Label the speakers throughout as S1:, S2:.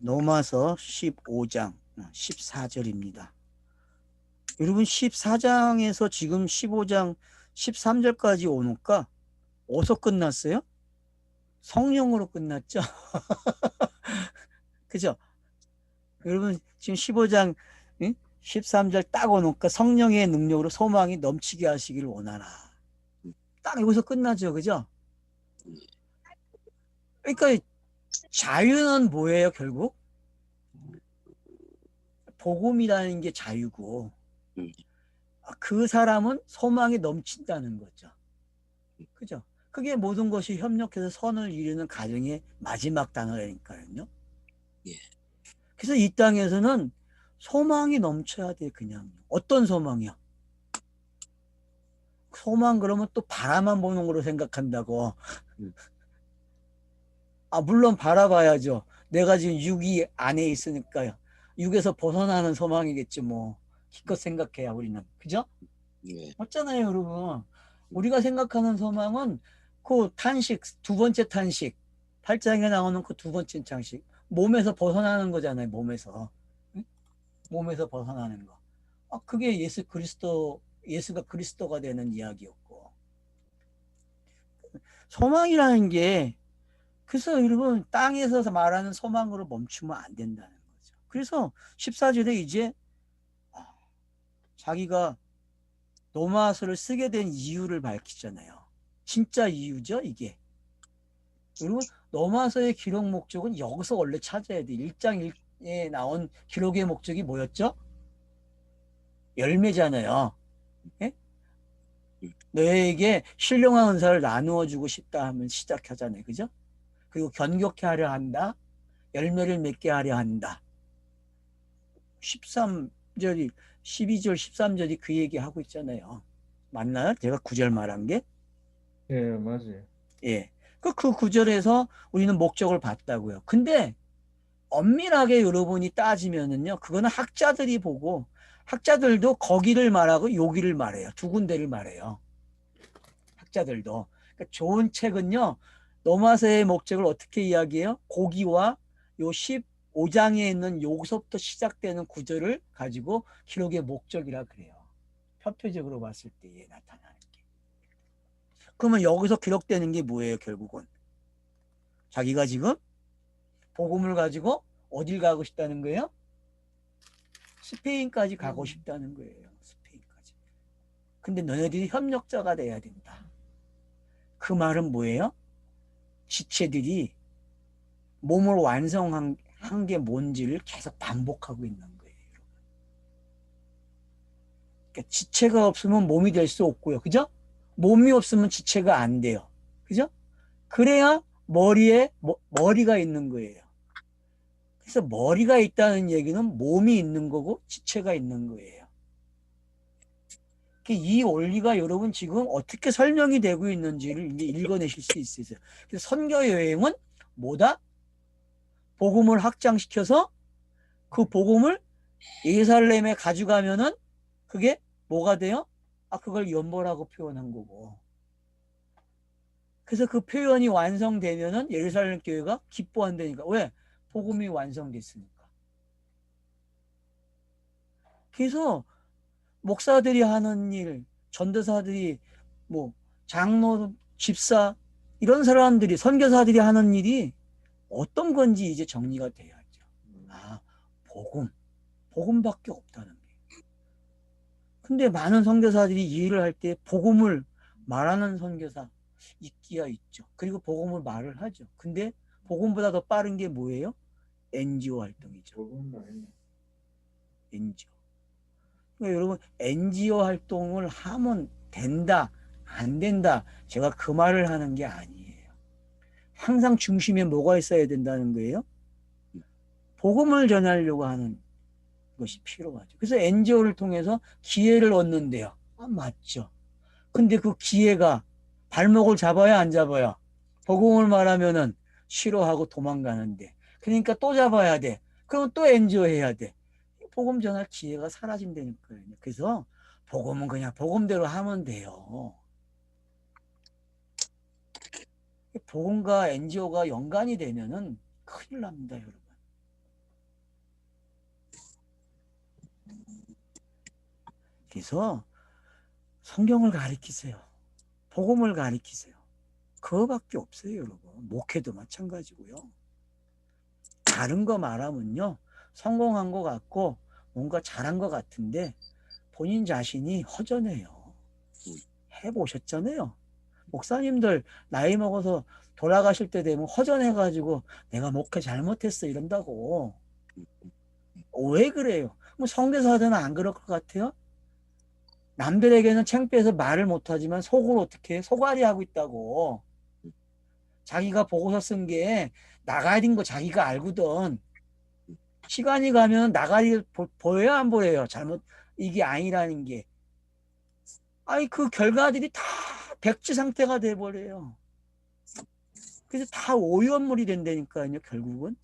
S1: 로마서 15장 14절입니다. 여러분 14장에서 지금 15장 13절까지 오니까 어디서 끝났어요? 성령으로 끝났죠. 그죠? 여러분 지금 15장 13절 딱 오니까 성령의 능력으로 소망이 넘치게 하시기를 원하라. 딱 여기서 끝나죠. 그죠? 그러니까 자유는 뭐예요, 결국? 복음이라는 게 자유고 그 사람은 소망이 넘친다는 거죠. 그죠? 그게 모든 것이 협력해서 선을 이루는 가정의 마지막 단어라니까요.
S2: 예.
S1: 그래서 이 땅에서는 소망이 넘쳐야 돼, 그냥. 어떤 소망이요? 소망 그러면 또 바라만 보는 거로 생각한다고. 물론 바라봐야죠. 내가 지금 육이 안에 있으니까요. 육에서 벗어나는 소망이겠지, 뭐. 기껏 생각해야 우리는. 그죠?
S2: 예.
S1: 맞잖아요, 여러분. 우리가 생각하는 소망은 그 탄식, 두 번째 탄식, 8장에 나오는 그 두 번째 탄식, 몸에서 벗어나는 거잖아요, 몸에서. 응? 몸에서 벗어나는 거. 그게 예수가 그리스도가 되는 이야기였고. 소망이라는 게, 그래서 여러분, 땅에서 말하는 소망으로 멈추면 안 된다는 거죠. 그래서 14절에 이제 자기가 로마서를 쓰게 된 이유를 밝히잖아요. 진짜 이유죠, 이게. 여러분, 로마서의 기록 목적은 여기서 원래 찾아야 돼. 1장 1에 나온 기록의 목적이 뭐였죠? 열매잖아요. 예? 너에게 신령한 은사를 나누어 주고 싶다 하면 시작하잖아요. 그죠? 그리고 견고케 하려 한다. 열매를 맺게 하려 한다. 13절이 12절 13절이 그 얘기하고 있잖아요. 맞나요? 제가 9절 말한 게?
S3: 예, 맞아요.
S1: 예. 그 구절에서 우리는 목적을 봤다고요. 근데 엄밀하게 여러분이 따지면은요, 그거는 학자들이 보고, 학자들도 거기를 말하고 여기를 말해요. 두 군데를 말해요. 학자들도. 그러니까 좋은 책은요, 로마서의 목적을 어떻게 이야기해요? 고기와 요 15장에 있는 여기서부터 시작되는 구절을 가지고 기록의 목적이라 그래요. 표표적으로 봤을 때에 나타나는 게. 그러면 여기서 기록되는 게 뭐예요, 결국은? 자기가 지금 복음을 가지고 어딜 가고 싶다는 거예요? 스페인까지 가고 싶다는 거예요. 스페인까지. 근데 너네들이 협력자가 돼야 된다. 그 말은 뭐예요? 지체들이 몸을 완성한 게 뭔지를 계속 반복하고 있는 거예요. 그러니까 지체가 없으면 몸이 될 수 없고요. 그죠? 몸이 없으면 지체가 안 돼요. 그죠? 그래야 머리가 있는 거예요. 그래서 머리가 있다는 얘기는 몸이 있는 거고 지체가 있는 거예요. 이 원리가 여러분 지금 어떻게 설명이 되고 있는지를 이제 읽어내실 수 있어요. 그래서 선교 여행은 뭐다? 복음을 확장시켜서 그 복음을 예루살렘에 가져가면은 그게 뭐가 돼요? 그걸 연보라고 표현한 거고. 그래서 그 표현이 완성되면은 예루살렘 교회가 기뻐한다니까. 왜? 복음이 완성됐으니까. 그래서 목사들이 하는 일, 전도사들이 뭐 장로, 집사 이런 사람들이 선교사들이 하는 일이 어떤 건지 이제 정리가 돼야죠. 복음밖에 없다는 게. 근데 많은 선교사들이 이 일을 할 때 복음을 말하는 선교사 있기야 있죠. 그리고 복음을 말을 하죠. 근데 복음보다 더 빠른 게 뭐예요? NGO 활동이죠. NGO. 그러니까 여러분 NGO 활동을 하면 된다, 안 된다. 제가 그 말을 하는 게 아니에요. 항상 중심에 뭐가 있어야 된다는 거예요? 복음을 전하려고 하는 것이 필요하죠. 그래서 NGO를 통해서 기회를 얻는데요. 맞죠. 근데 그 기회가 발목을 잡아야 안 잡아요? 복음을 말하면은 싫어하고 도망가는데. 그러니까 또 잡아야 돼. 그럼 또 NGO 해야 돼. 복음 전할 기회가 사라진다니까요. 그래서 복음은 그냥 복음대로 하면 돼요. 복음과 NGO가 연관이 되면은 큰일 납니다, 여러분. 그래서 성경을 가리키세요. 복음을 가리키세요. 그거밖에 없어요, 여러분. 목회도 마찬가지고요. 다른 거 말하면요, 성공한 것 같고 뭔가 잘한 것 같은데 본인 자신이 허전해요. 해보셨잖아요. 목사님들 나이 먹어서 돌아가실 때 되면 허전해가지고 내가 목회 잘못했어 이런다고. 왜 그래요? 뭐 성교사들은 안 그럴 것 같아요? 남들에게는 창피해서 말을 못하지만 속으로 어떻게 해? 속앓이 하고 있다고. 자기가 보고서 쓴 게 나가야 된 거 자기가 알거든. 시간이 가면 나가리 보여요 안 보여요? 잘못 이게 아니라는 게. 아니 그 결과들이 다 백지 상태가 돼버려요. 그래서 다 오염물이 된다니까요. 결국은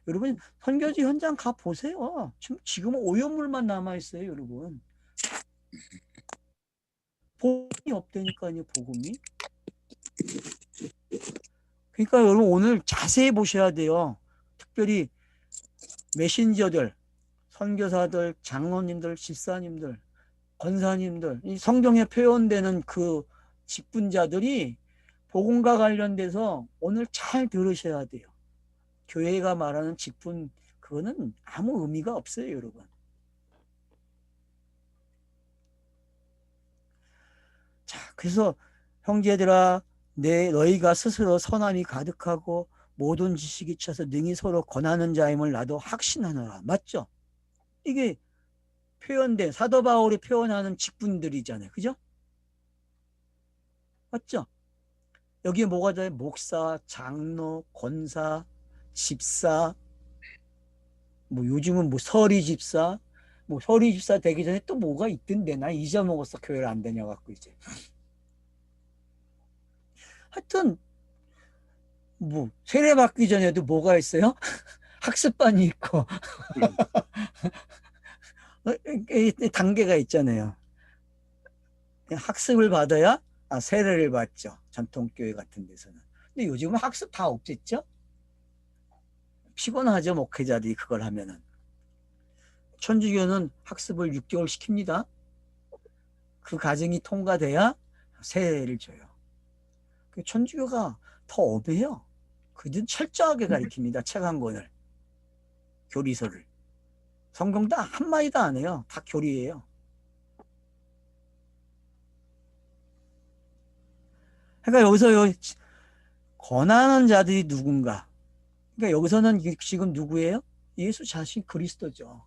S1: 여러분 선교지 현장 가 보세요. 지금은 오염물만 남아 있어요, 여러분. 복음이 없다니까요, 복음이. 그러니까 여러분 오늘 자세히 보셔야 돼요. 특별히 메신저들, 선교사들, 장로님들, 집사님들, 권사님들, 이 성경에 표현되는 그 직분자들이 복음과 관련돼서 오늘 잘 들으셔야 돼요. 교회가 말하는 직분 그거는 아무 의미가 없어요, 여러분. 자, 그래서 형제들아 너희가 스스로 선함이 가득하고 모든 지식이 차서 능히 서로 권하는 자임을 나도 확신하노라. 맞죠? 이게 표현된 사도 바울이 표현하는 직분들이잖아요. 그죠? 맞죠? 여기에 뭐가 돼요? 목사, 장로, 권사, 집사, 뭐 요즘은 뭐 서리 집사, 뭐 서리 집사 되기 전에 또 뭐가 있던데 나 잊어먹었어. 교회를 안 다녀 갖고 이제. 하여튼 뭐 세례 받기 전에도 뭐가 있어요? 학습반이 있고 단계가 있잖아요. 학습을 받아야 세례를 받죠. 전통교회 같은 데서는. 근데 요즘은 학습 다 없앴죠? 피곤하죠, 목회자들이 그걸 하면은. 천주교는 학습을 6개월 시킵니다. 그 과정이 통과돼야 세례를 줘요. 천주교가 더 엄해요. 그들은 철저하게 가리킵니다. 책 한 권을. 교리서를. 성경도 한마디도 안 해요. 다 교리예요. 그러니까 여기서 권하는 자들이 누군가. 그러니까 여기서는 지금 누구예요? 예수 자신 그리스도죠.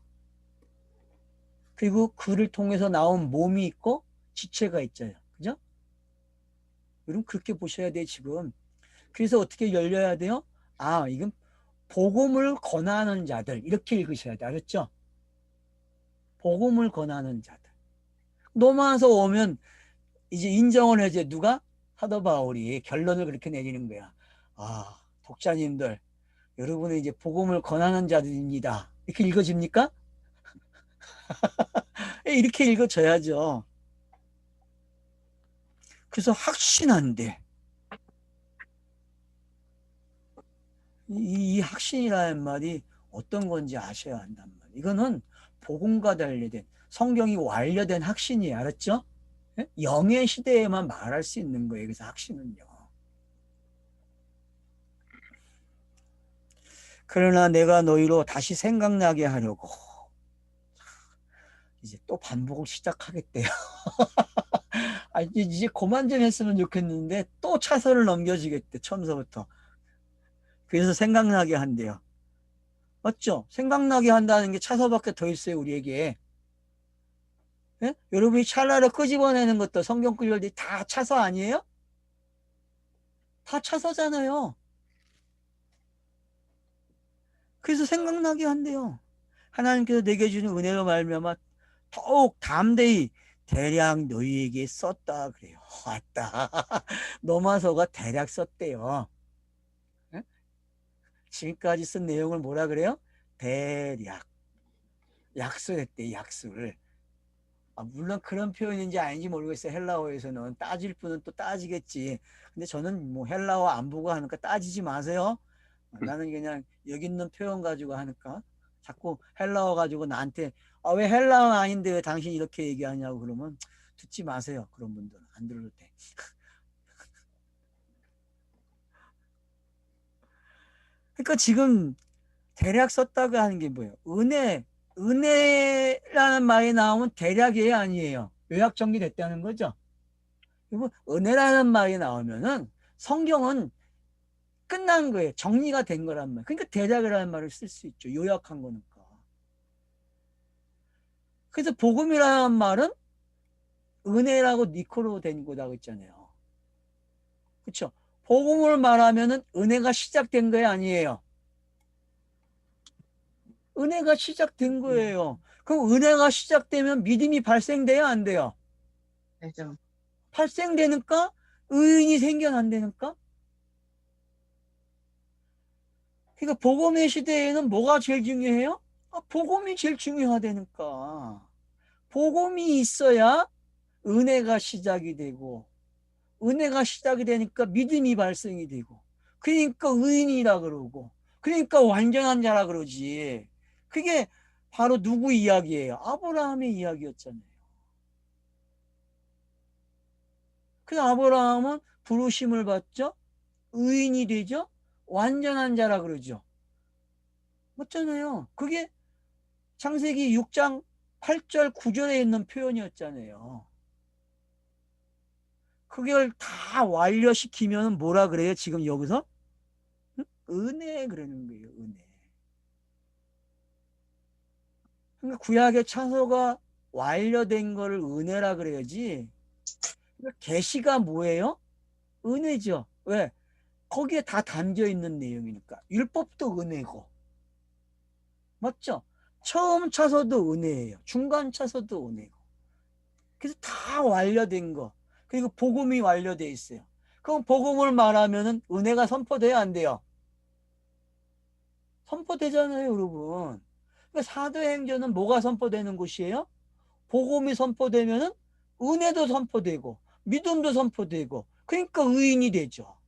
S1: 그리고 그를 통해서 나온 몸이 있고 지체가 있잖아요. 그죠? 여러분 그렇게 보셔야 돼요, 지금. 그래서 어떻게 열려야 돼요? 이건 복음을 권하는 자들. 이렇게 읽으셔야 돼요. 알았죠? 복음을 권하는 자들. 로마서 오면 이제 인정을 해줘. 누가? 사도 바울이 결론을 그렇게 내리는 거야. 독자님들, 여러분은 이제 복음을 권하는 자들입니다. 이렇게 읽어집니까? 이렇게 읽어져야죠. 그래서 확신한데 이 확신이라는 말이 어떤 건지 아셔야 한단 말이에요. 이거는 복음과 관련된 성경이 완료된 확신이에요. 알았죠? 영의 시대에만 말할 수 있는 거예요. 그래서 확신은요. 그러나 내가 너희로 다시 생각나게 하려고 이제 또 반복을 시작하겠대요. 이제 그만 좀 했으면 좋겠는데 또 차선을 넘겨지겠대. 처음서부터. 그래서 생각나게 한대요. 맞죠? 생각나게 한다는 게 차서밖에 더 있어요. 우리에게. 예? 여러분이 찰나를 끄집어내는 것도 성경 구절들이 다 차서 아니에요? 다 차서잖아요. 그래서 생각나게 한대요. 하나님께서 내게 주는 은혜로 말미암아 더욱 담대히 대략 너희에게 썼다 그래요. 왔다. 노마서가 대략 썼대요. 예? 지금까지 쓴 내용을 뭐라 그래요? 대략. 약술했대, 약술. 물론 그런 표현인지 아닌지 모르겠어요. 헬라어에서는 따질 분은 또 따지겠지. 근데 저는 뭐 헬라어 안 보고 하니까 따지지 마세요. 나는 그냥 여기 있는 표현 가지고 하니까 자꾸 헬라어 가지고 나한테 왜 헬라어 아닌데 왜 당신 이렇게 얘기하냐고 그러면 듣지 마세요. 그런 분들은 안 들어도 돼. 그러니까 지금 대략 썼다고 하는 게 뭐예요? 은혜라는 말이 나오면 대략이 아니에요. 요약 정리됐다는 거죠. 그리고 은혜라는 말이 나오면은 성경은 끝난 거예요. 정리가 된 거란 말. 그러니까 대략이라는 말을 쓸 수 있죠. 요약한 거니까. 그래서 복음이라는 말은 은혜라고 니코로 된 거라고 했잖아요. 그렇죠? 복음을 말하면은 은혜가 시작된 거 아니에요. 은혜가 시작된 거예요. 그럼 은혜가 시작되면 믿음이 발생돼야 안 돼요?
S2: 되죠.
S1: 발생되니까 의인이 생겨난다니까? 그러니까 복음의 시대에는 뭐가 제일 중요해요? 복음이 제일 중요하다니까. 복음이 있어야 은혜가 시작이 되고, 은혜가 시작이 되니까 믿음이 발생이 되고, 그러니까 의인이라 그러고, 그러니까 완전한 자라 그러지. 그게 바로 누구 이야기예요? 아브라함의 이야기였잖아요. 그 아브라함은 부르심을 받죠? 의인이 되죠? 완전한 자라 그러죠. 맞잖아요. 그게 창세기 6장 8절 9절에 있는 표현이었잖아요. 그걸 다 완료시키면 뭐라 그래요? 지금 여기서? 은혜 그러는 거예요. 은혜. 그러니까 구약의 찬소가 완료된 거를 은혜라 그래야지. 그러니까 계시가 뭐예요? 은혜죠. 왜? 거기에 다 담겨 있는 내용이니까. 율법도 은혜고. 맞죠? 처음 차서도 은혜예요. 중간 차서도 은혜고. 그래서 다 완료된 거. 그리고 복음이 완료돼 있어요. 그럼 복음을 말하면은 은혜가 선포돼야 안 돼요? 선포되잖아요, 여러분. 그러니까 사도행전은 뭐가 선포되는 곳이에요? 복음이 선포되면은 은혜도 선포되고 믿음도 선포되고 그러니까 의인이 되죠.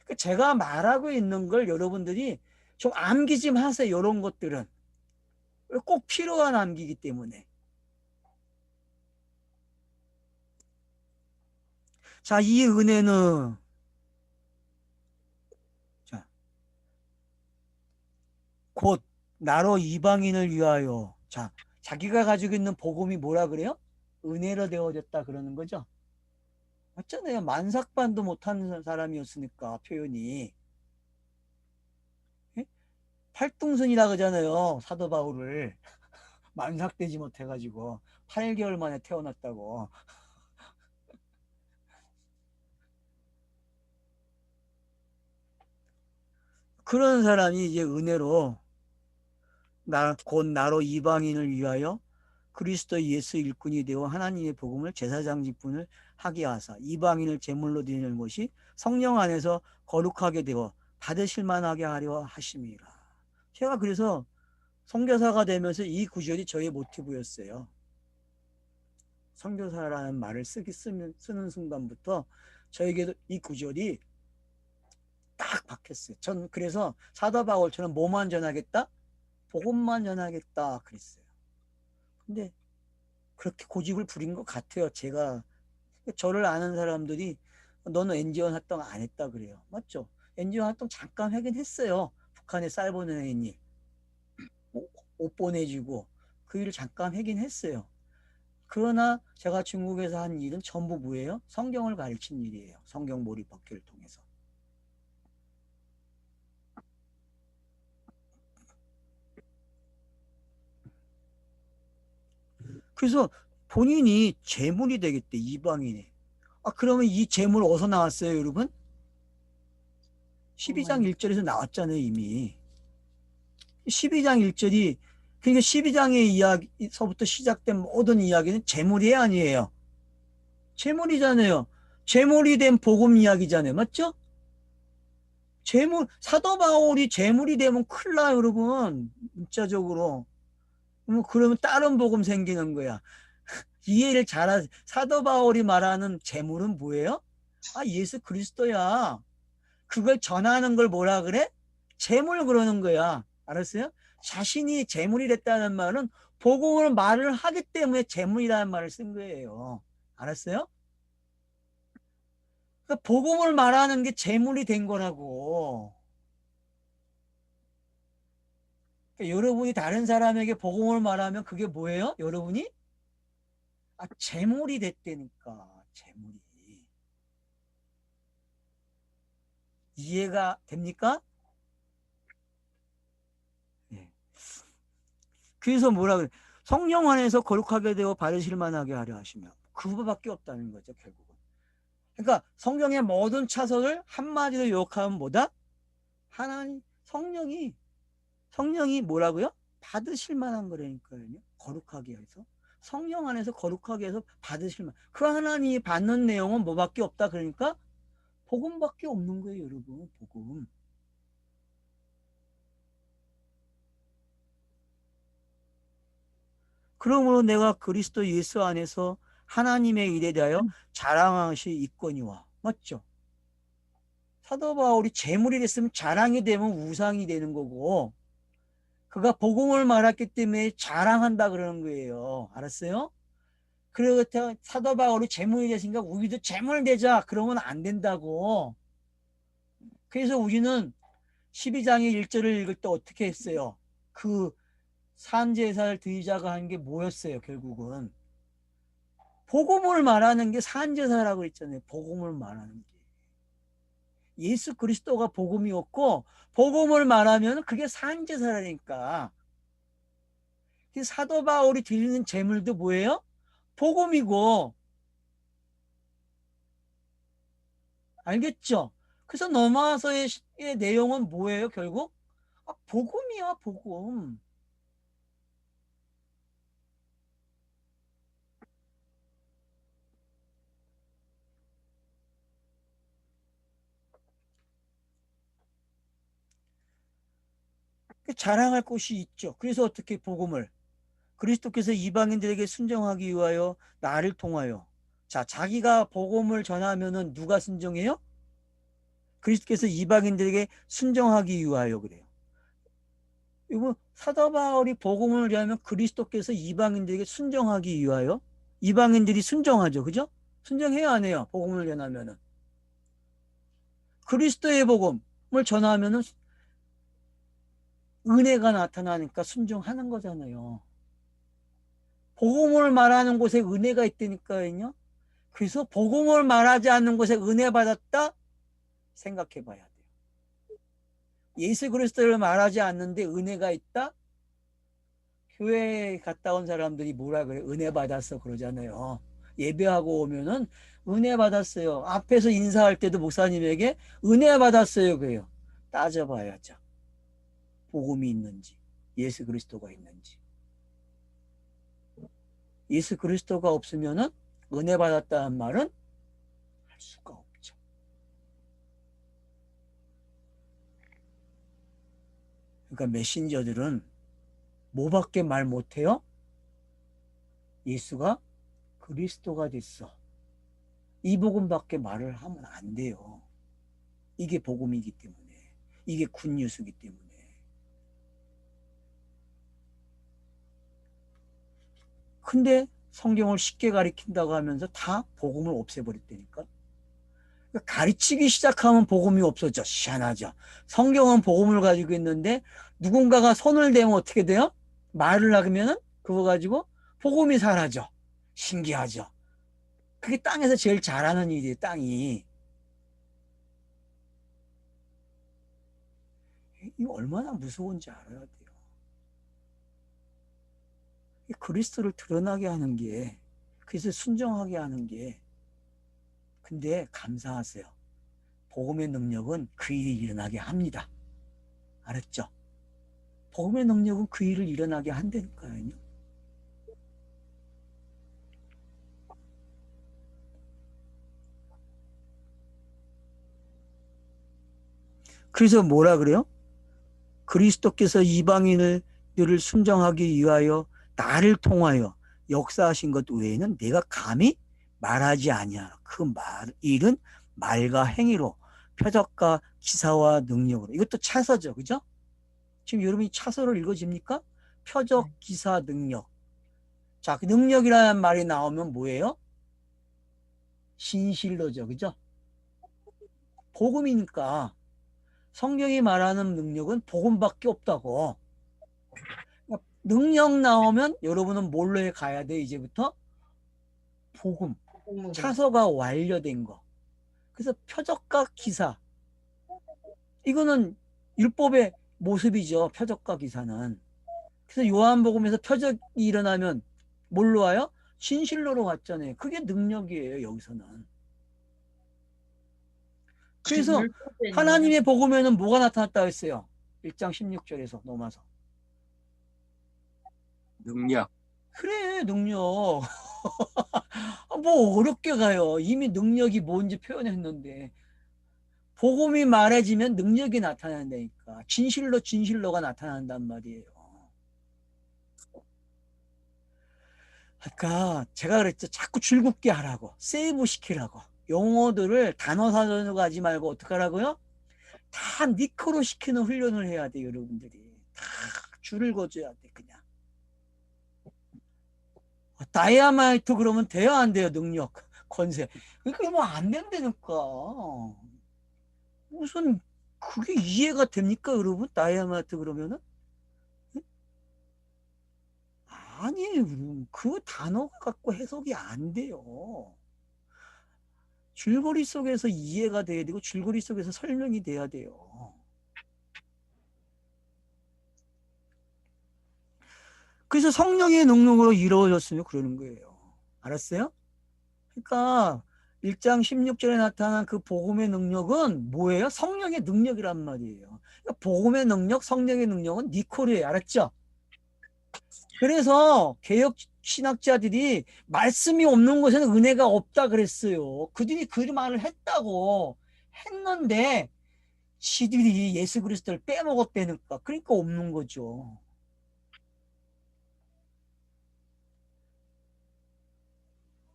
S1: 그러니까 제가 말하고 있는 걸 여러분들이 좀 암기 좀 하세요. 이런 것들은 꼭 필요한 암기이기 때문에. 자, 이 은혜는 자, 곧 나로 이방인을 위하여. 자, 자기가 가지고 있는 복음이 뭐라 그래요? 은혜로 되어졌다 그러는 거죠. 맞잖아요. 만삭반도 못하는 사람이었으니까 표현이. 예? 팔뚱순이라 그러잖아요. 사도 바울을 만삭되지 못해가지고 8개월 만에 태어났다고. 그런 사람이 이제 은혜로 곧 나로 이방인을 위하여 그리스도 예수 일꾼이 되어 하나님의 복음을 제사장 직분을 하게 하사 이방인을 제물로 드리는 것이 성령 안에서 거룩하게 되어 받으실 만하게 하려 하심이라. 제가 그래서 선교사가 되면서 이 구절이 저의 모티브였어요. 선교사라는 말을 쓰는 순간부터 저에게도 이 구절이 딱 박혔어요. 전 그래서 사도 바울처럼 뭐만 전하겠다? 복음만 전하겠다 그랬어요. 근데 그렇게 고집을 부린 것 같아요. 제가 저를 아는 사람들이 너는 NGO 활동 안 했다 그래요. 맞죠? NGO 활동 잠깐 하긴 했어요. 북한에 쌀 보내는 일, 옷 보내주고 그 일을 잠깐 하긴 했어요. 그러나 제가 중국에서 한 일은 전부 뭐예요? 성경을 가르친 일이에요. 성경 몰입 법교를 통해서. 그래서 본인이 제물이 되겠대, 이방인이. 그러면 이 제물 어디서 나왔어요, 여러분? 12장 1절에서 나왔잖아요, 이미. 12장 1절이, 그러니까 12장의 이야기서부터 시작된 모든 이야기는 제물이 아니에요. 제물이잖아요. 제물이 된 복음 이야기잖아요. 맞죠? 제물, 사도 바울이 제물이 되면 큰일 나요, 여러분. 문자적으로. 그러면 다른 복음 생기는 거야. 이해를 잘하, 사도 바울이 말하는 제물은 뭐예요? 예수 그리스도야. 그걸 전하는 걸 뭐라 그래? 재물 그러는 거야. 알았어요? 자신이 재물이 됐다는 말은 복음을 말을 하기 때문에 재물이라는 말을 쓴 거예요. 알았어요? 그러니까 복음을 말하는 게 재물이 된 거라고. 그러니까 여러분이 다른 사람에게 복음을 말하면 그게 뭐예요? 여러분이? 재물이 됐다니까. 재물이. 이해가 됩니까? 네. 그래서 뭐라 그래? 성령 안에서 거룩하게 되어 받으실 만하게 하려 하시며 그거밖에 없다는 거죠, 결국은. 그러니까 성경의 모든 차선을 한마디로 요약하면 뭐다? 하나님 성령이 뭐라고요? 받으실 만한 거라니까요. 거룩하게 해서 성령 안에서 거룩하게 해서 받으실 만. 그 하나님이 받는 내용은 뭐밖에 없다. 그러니까 복음밖에 없는 거예요, 여러분. 복음. 그러므로 내가 그리스도 예수 안에서 하나님의 일에 대하여 자랑하실 있거니와. 맞죠? 사도 바울이 재물이 됐으면 자랑이 되면 우상이 되는 거고, 그가 복음을 말했기 때문에 자랑한다 그러는 거예요. 알았어요? 그리고 사도 바울이 재물이 됐으니까 우리도 재물 되자 그러면 안 된다고. 그래서 우리는 12장의 1절을 읽을 때 어떻게 했어요? 그 산제사를 드리자가 한 게 뭐였어요? 결국은 복음을 말하는 게 산제사라고 했잖아요. 복음을 말하는 게. 예수 그리스도가 복음이었고 복음을 말하면 그게 산제사라니까. 사도 바울이 드리는 제물도 뭐예요? 복음이고. 알겠죠? 그래서 로마서의 내용은 뭐예요? 결국 복음이야, 복음. 자랑할 곳이 있죠. 그래서 어떻게 복음을 그리스도께서 이방인들에게 순종하기 위하여 나를 통하여. 자, 자기가 복음을 전하면은 누가 순종해요? 그리스도께서 이방인들에게 순종하기 위하여 그래요. 이거 사도 바울이 복음을 전하면 그리스도께서 이방인들에게 순종하기 위하여. 이방인들이 순종하죠. 그죠? 순종해야 안 해요. 복음을 전하면은. 그리스도의 복음을 전하면은 은혜가 나타나니까 순종하는 거잖아요. 복음을 말하는 곳에 은혜가 있다니까요. 그래서 복음을 말하지 않는 곳에 은혜 받았다 생각해 봐야 돼요. 예수 그리스도를 말하지 않는데 은혜가 있다? 교회에 갔다 온 사람들이 뭐라 그래? 은혜 받았어 그러잖아요. 예배하고 오면은 은혜 받았어요. 앞에서 인사할 때도 목사님에게 은혜 받았어요 그래요. 따져봐야죠. 복음이 있는지, 예수 그리스도가 있는지. 예수 그리스도가 없으면은 은혜 받았다는 말은 할 수가 없죠. 그러니까 메신저들은 뭐밖에 말 못해요? 예수가 그리스도가 됐어. 이 복음밖에 말을 하면 안 돼요. 이게 복음이기 때문에. 이게 굿뉴스이기 때문에. 근데 성경을 쉽게 가리킨다고 하면서 다 복음을 없애버렸다니까. 가르치기 시작하면 복음이 없어져. 희한하죠. 성경은 복음을 가지고 있는데 누군가가 손을 대면 어떻게 돼요? 말을 하면은 그거 가지고 복음이 사라져. 신기하죠. 그게 땅에서 제일 잘하는 일이에요. 땅이. 이거 얼마나 무서운지 알아야 돼요. 그리스도를 드러나게 하는 게, 그래서 순종하게 하는 게. 근데 감사하세요. 복음의 능력은 그 일이 일어나게 합니다. 알았죠? 복음의 능력은 그 일을 일어나게 한다니까요. 그래서 뭐라 그래요? 그리스도께서 이방인들을 순종하기 위하여 나를 통하여 역사하신 것 외에는 내가 감히 말하지 아니하라. 그 일은 말과 행위로 표적과 기사와 능력으로. 이것도 차서죠. 그죠? 지금 여러분이 차서를 읽어집니까? 표적,
S2: 네.
S1: 기사, 능력. 자, 그 능력이라는 말이 나오면 뭐예요? 신실로죠. 그죠? 복음이니까 성경이 말하는 능력은 복음밖에 없다고. 그러니까 능력 나오면 여러분은 뭘로 가야 돼? 이제부터 복음.
S2: 복음으로.
S1: 차서가 완료된 거. 그래서 표적과 기사. 이거는 율법의 모습이죠. 표적과 기사는. 그래서 요한복음에서 표적이 일어나면 뭘로 와요? 진실로로 왔잖아요. 그게 능력이에요. 여기서는.
S2: 지금
S1: 그래서
S2: 율법에는
S1: 하나님의 복음에는 뭐가 나타났다고 했어요? 1장 16절에서 넘어서.
S4: 능력.
S1: 그래, 능력. 뭐 어렵게 가요. 이미 능력이 뭔지 표현했는데. 복음이 말해지면 능력이 나타난다니까. 진실로 진실로가 나타난단 말이에요. 그러니까 제가 그랬죠. 자꾸 줄긋게 하라고. 세이브 시키라고. 용어들을 단어 사전으로 가지 말고 어떻게 하라고요? 다 니크로 시키는 훈련을 해야 돼요. 여러분들이. 다 줄을 거줘야 돼. 그냥. 다이아마이트 그러면 돼요? 안 돼요? 능력, 권세. 그게 뭐 안 된다니까. 무슨 그게 이해가 됩니까, 여러분? 다이아마이트 그러면은? 아니에요, 여러분. 그 단어가 갖고 해석이 안 돼요. 줄거리 속에서 이해가 돼야 되고 줄거리 속에서 설명이 돼야 돼요. 그래서 성령의 능력으로 이루어졌으면 그러는 거예요. 알았어요? 그러니까 1장 16절에 나타난 그 복음의 능력은 뭐예요? 성령의 능력이란 말이에요. 그러니까 복음의 능력, 성령의 능력은 니콜이에요. 알았죠? 그래서 개혁 신학자들이 말씀이 없는 곳에는 은혜가 없다 그랬어요. 그들이 그 말을 했다고 했는데 지들이 예수 그리스도를 빼먹었다니까. 그러니까 없는 거죠.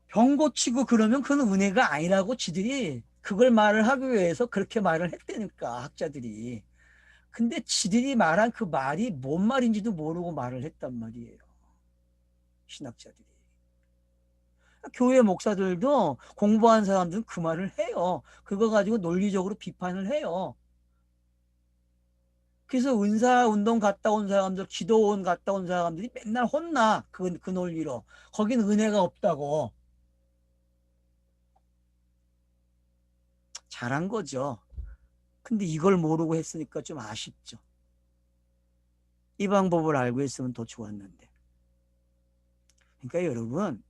S1: 병 고치고 그러면 그건 은혜가 아니라고 지들이 그걸 말을 하기 위해서 그렇게 말을 했다니까 학자들이. 근데 지들이 말한 그 말이 뭔 말인지도 모르고 말을 했단 말이에요. 신학자들이. 교회 목사들도 공부한 사람들은 그 말을 해요. 그거 가지고 논리적으로 비판을 해요. 그래서 은사운동 갔다 온 사람들, 기도원 갔다 온 사람들이 맨날 혼나. 그 논리로. 거긴 은혜가 없다고. 잘한 거죠. 근데 이걸 모르고 했으니까 좀 아쉽죠. 이 방법을 알고 했으면 더 좋았는데. 그러니까 여러분,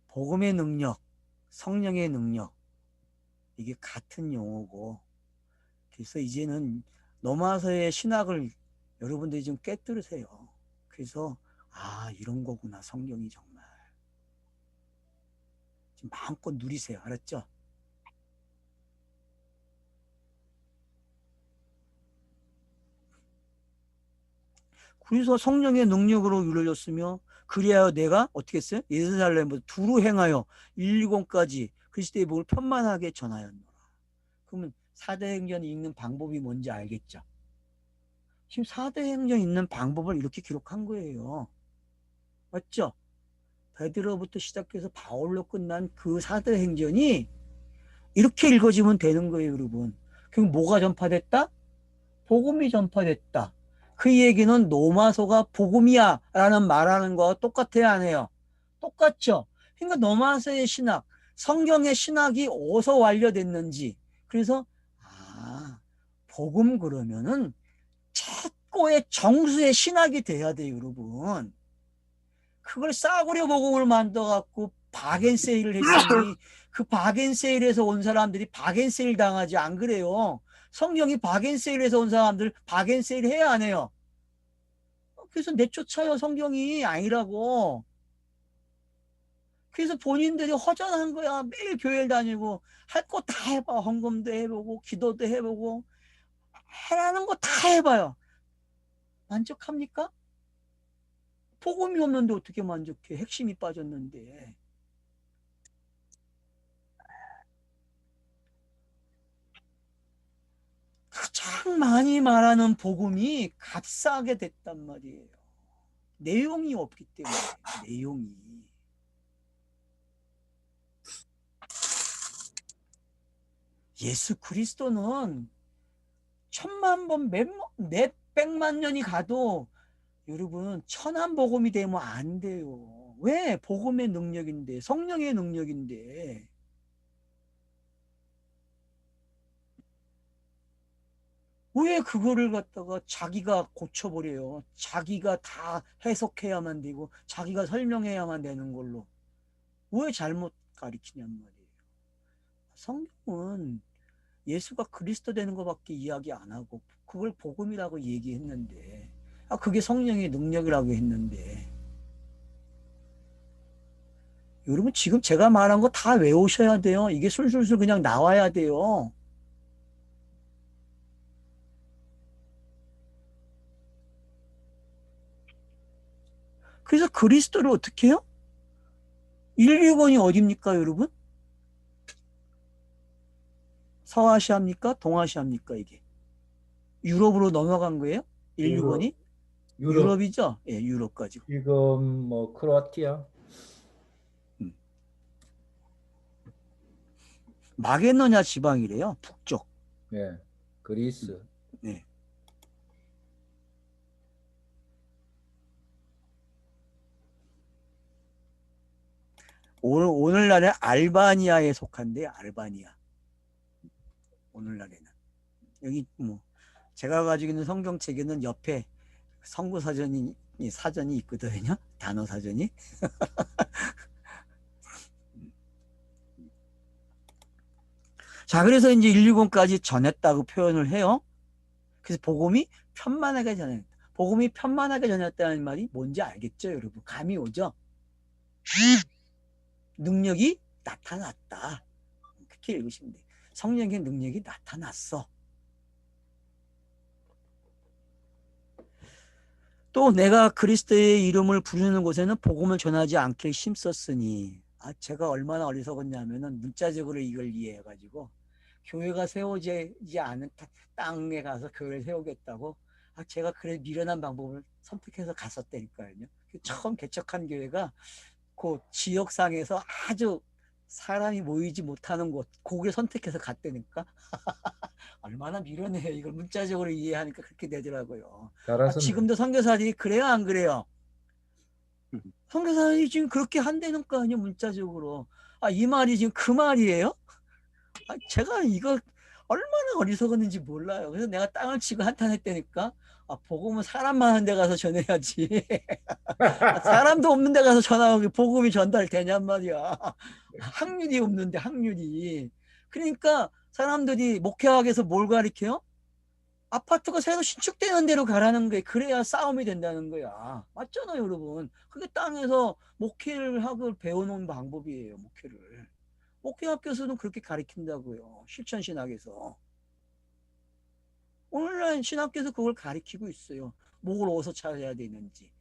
S1: 복음의 능력, 성령의 능력, 이게 같은 용어고, 그래서 이제는 노마서의 신학을 여러분들이 좀 깨뜨리세요. 그래서, 아, 이런 거구나, 성경이 정말. 좀 마음껏 누리세요. 알았죠? 그래서 성령의 능력으로 이루어졌으며 그리하여 내가 어떻게 했어요? 예루살렘부터 두루 행하여 120까지 그리스도의 복을 편만하게 전하였노라. 그러면 사도행전 읽는 방법이 뭔지 알겠죠? 지금 사도행전 읽는 방법을 이렇게 기록한 거예요. 맞죠? 베드로부터 시작해서 바울로 끝난 그 사도행전이 이렇게 읽어지면 되는 거예요, 여러분. 그럼 뭐가 전파됐다? 복음이 전파됐다. 그 얘기는 노마소가 복음이야 라는 말하는 거와 똑같아요, 안 해요? 똑같죠? 그러니까 노마소의 신학, 성경의 신학이 어디서 완료됐는지. 그래서 복음 그러면은 최고의 정수의 신학이 돼야 돼요, 여러분. 그걸 싸구려 복음을 만들어갖고 바겐세일을 했으니 그 바겐세일에서 온 사람들이 바겐세일 당하지 안 그래요? 성경이 바겐세일에서 온 사람들 바겐세일 해야 안 해요? 그래서 내쫓아요. 성경이 아니라고. 그래서 본인들이 허전한 거야. 매일 교회를 다니고 할 거 다 해봐. 헌금도 해보고 기도도 해보고 해라는 거 다 해봐요. 만족합니까? 복음이 없는데 어떻게 만족해? 핵심이 빠졌는데. 가장 많이 말하는 복음이 값싸게 됐단 말이에요. 내용이 없기 때문에. 내용이. 예수 그리스도는 천만 번, 몇백만 년이 가도 여러분 천한 복음이 되면 안 돼요. 왜? 복음의 능력인데, 성령의 능력인데. 왜 그거를 갖다가 자기가 고쳐버려요? 자기가 다 해석해야만 되고 자기가 설명해야만 되는 걸로. 왜 잘못 가르치냔 말이에요. 성경은 예수가 그리스도 되는 것밖에 이야기 안 하고 그걸 복음이라고 얘기했는데, 그게 성령의 능력이라고 했는데, 여러분 지금 제가 말한 거 다 외우셔야 돼요. 이게 술술술 그냥 나와야 돼요. 그래서 그리스도를 어떻게 해요? 1,2번이 어딥니까 여러분? 서아시아입니까? 동아시아입니까 이게? 유럽으로 넘어간 거예요? 1,6번이?
S3: 유럽, 유럽,
S1: 유럽이죠? 예, 유럽 가지고.
S3: 지금 뭐 크로아티아,
S1: 음. 마게도냐 지방이래요. 북쪽.
S3: 예, 그리스,
S1: 네. 오늘날에 알바니아에 속한대요. 알바니아. 오늘날에는. 여기 뭐 제가 가지고 있는 성경책에는 옆에 성구 사전이 있거든요. 단어 사전이. 자, 그래서 이제 1,6번까지 전했다고 표현을 해요. 그래서 복음이 편만하게 전했다. 복음이 편만하게 전했다는 말이 뭔지 알겠죠, 여러분? 감이 오죠? 능력이 나타났다. 그렇게 읽으시면 돼요. 성령의 능력이 나타났어. 또 내가 그리스도의 이름을 부르는 곳에는 복음을 전하지 않게 힘썼으니, 제가 얼마나 어리석었냐면은 문자적으로 이걸 이해해가지고 교회가 세워지지 않은 땅에 가서 교회를 세우겠다고, 제가 그래 미련한 방법을 선택해서 갔었다니까요. 처음 개척한 교회가 그 지역상에서 아주 사람이 모이지 못하는 곳, 거기를 선택해서 갔다니까. 얼마나 미련해요. 이걸 문자적으로 이해하니까 그렇게 되더라고요.
S3: 잘하셨네.
S1: 지금도 선교사들이 그래요, 안 그래요? 선교사들이 지금 그렇게 한다는 거 아니에요, 문자적으로. 이 말이 지금 그 말이에요? 제가 이거 얼마나 어리석었는지 몰라요. 그래서 내가 땅을 치고 한탄했다니까. 복음은 사람 많은 데 가서 전해야지. 사람도 없는 데 가서 전하고 복음이 전달되냔 말이야. 확률이 없는데, 확률이. 그러니까 사람들이 목회학에서 뭘 가르쳐요? 아파트가 새로 신축되는 대로 가라는 거예요. 그래야 싸움이 된다는 거야. 맞잖아요, 여러분. 그게 땅에서 목회를 하고 배워놓은 방법이에요, 목회를. 목회학교에서는 그렇게 가르친다고요. 실천신학에서. 오늘날 신학교에서 그걸 가르치고 있어요. 목을 어디서 찾아야 되는지.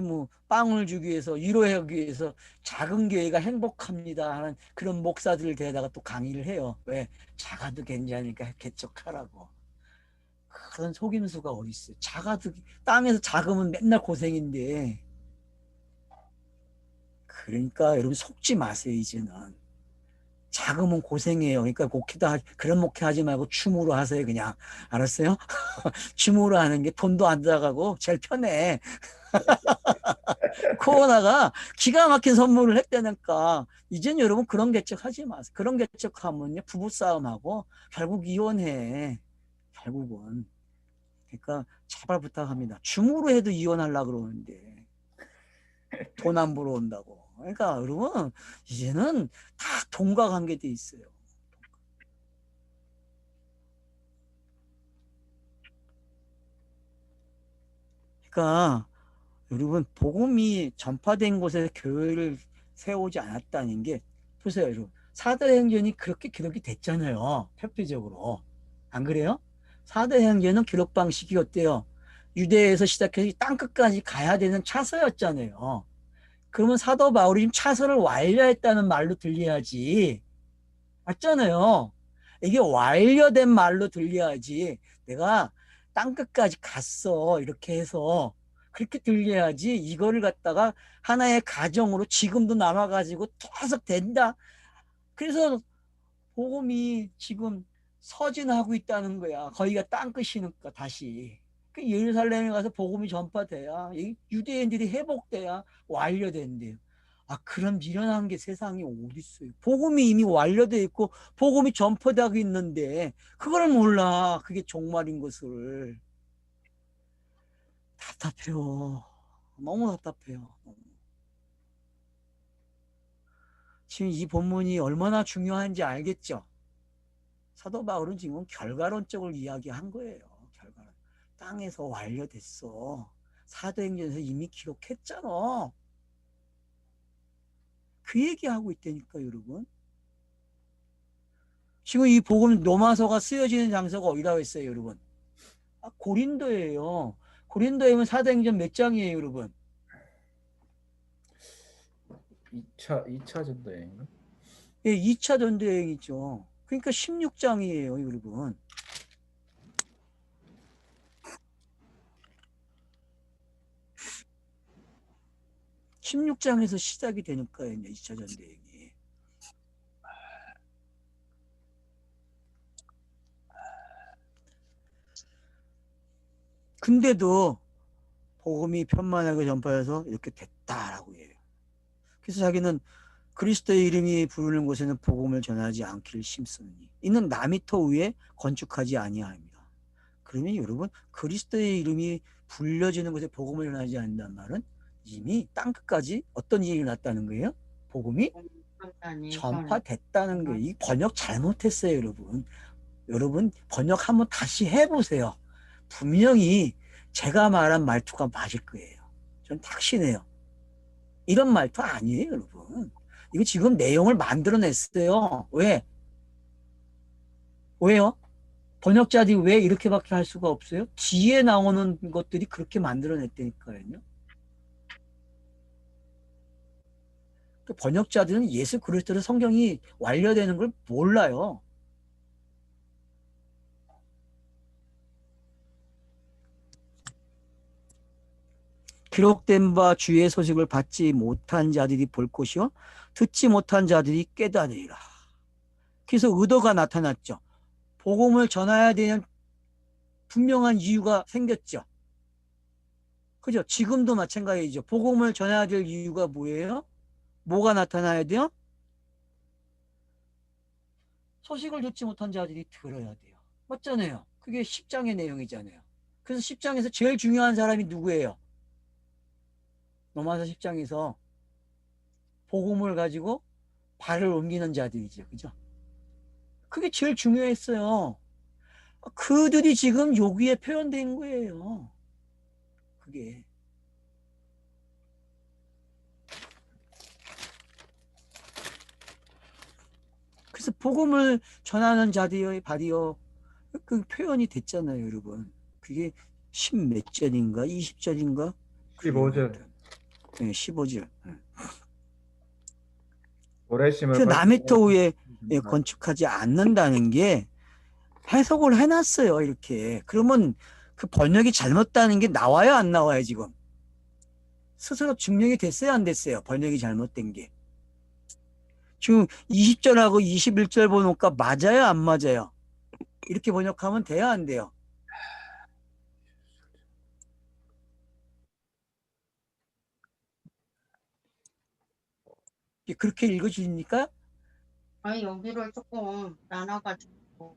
S1: 뭐 빵을 주기 위해서, 위로하기 위해서 작은 교회가 행복합니다 하는 그런 목사들을 데려다가 또 강의를 해요. 왜? 작아도 괜찮으니까 개척하라고. 그런 속임수가 어디 있어요? 작아도, 땅에서 작으면 맨날 고생인데. 그러니까 여러분 속지 마세요, 이제는. 작으면 고생해요. 그러니까 그런 목회 하지 말고 춤으로 하세요, 그냥. 알았어요? 춤으로 하는 게 돈도 안 들어가고 제일 편해. 코로나가 기가 막힌 선물을 했다니까. 이젠 여러분 그런 개척하지 마세요. 그런 개척하면요, 부부싸움하고 결국 이혼해. 결국은. 그러니까 제발 부탁합니다. 춤으로 해도 이혼하려고 그러는데 돈 안 벌어온다고. 그러니까 여러분 이제는 다 돈과 관계돼 있어요. 그러니까 여러분 복음이 전파된 곳에 교회를 세우지 않았다는 게, 보세요 여러분, 사도행전이 그렇게 기록이 됐잖아요, 표피적으로. 안 그래요? 사도행전은 기록 방식이 어때요? 유대에서 시작해서 땅끝까지 가야 되는 차서였잖아요. 그러면 사도 바울이 지금 차서를 완료했다는 말로 들려야지. 맞잖아요. 이게 완료된 말로 들려야지. 내가 땅끝까지 갔어. 이렇게 해서 그렇게 들려야지. 이거를 갖다가 하나의 가정으로 지금도 남아가지고 계속 된다. 그래서 복음이 지금 서진하고 있다는 거야. 거기가 땅끝이니까 다시. 그 예루살렘에 가서 복음이 전파돼야 유대인들이 회복돼야 완료된대요. 아, 그런 미련한 게 세상에 어디 있어요? 복음이 이미 완료돼 있고 복음이 전파되고 있는데 그걸 몰라. 그게 종말인 것을. 답답해요. 너무 답답해요. 지금 이 본문이 얼마나 중요한지 알겠죠? 사도 바울은 지금 결과론적을 이야기한 거예요. 결과론. 땅에서 완료됐어. 사도행전에서 이미 기록했잖아. 그 얘기하고 있다니까, 여러분. 지금 이 복음 로마서가 쓰여지는 장소가 어디라고 했어요, 여러분? 아, 고린도예요. 고린도에는 사도행전 몇 장이에요, 여러분?
S3: 2차 전도여행인가?
S1: 예, 2차 전도여행이죠. 그러니까 16장이에요, 여러분. 16장에서 시작이 되니까요, 2차 전도여행이. 근데도 복음이 편만하게 전파해서 이렇게 됐다라고 해요. 그래서 자기는 그리스도의 이름이 부르는 곳에는 복음을 전하지 않기를 심쓰니 이는 남이 터 위에 건축하지 아니하입니다. 그러면 여러분 그리스도의 이름이 불려지는 곳에 복음을 전하지 않는다는 말은 이미 땅끝까지 어떤 일이 났다는 거예요? 복음이 전파됐다는 거예요. 이 번역 잘못했어요, 여러분. 여러분 번역 한번 다시 해보세요. 분명히 제가 말한 말투가 맞을 거예요. 전 확신해요. 이런 말투 아니에요, 여러분. 이거 지금 내용을 만들어냈어요. 왜? 왜요? 번역자들이 왜 이렇게밖에 할 수가 없어요? 뒤에 나오는 것들이 그렇게 만들어냈다니까요. 번역자들은 예수 그리스도로 성경이 완료되는 걸 몰라요. 기록된 바 주의 소식을 받지 못한 자들이 볼 것이요 듣지 못한 자들이 깨닫으리라. 그래서 의도가 나타났죠. 복음을 전해야 되는 분명한 이유가 생겼죠. 그죠? 지금도 마찬가지죠. 복음을 전해야 될 이유가 뭐예요? 뭐가 나타나야 돼요? 소식을 듣지 못한 자들이 들어야 돼요. 맞잖아요. 그게 10장의 내용이잖아요. 그래서 10장에서 제일 중요한 사람이 누구예요? 로마서 10장에서 복음을 가지고 발을 옮기는 자들이죠. 그죠? 그게 제일 중요했어요. 그들이 지금 여기에 표현된 거예요. 그게. 그래서 복음을 전하는 자들의 발이요. 그 표현이 됐잖아요, 여러분. 그게 10몇 절인가? 20절인가?
S3: 15절.
S1: 네, 15절.
S3: 오래심을
S1: 그 남의 터 위에 건축하지 않는다는 게 해석을 해놨어요, 이렇게. 그러면 그 번역이 잘못다는 게 나와요, 안 나와요, 지금? 스스로 증명이 됐어요, 안 됐어요? 번역이 잘못된 게. 지금 20절하고 21절 보니까 맞아요, 안 맞아요? 이렇게 번역하면 돼요, 안 돼요? 그렇게 읽어주십니까?
S2: 아니, 여기를 조금 나눠가지고.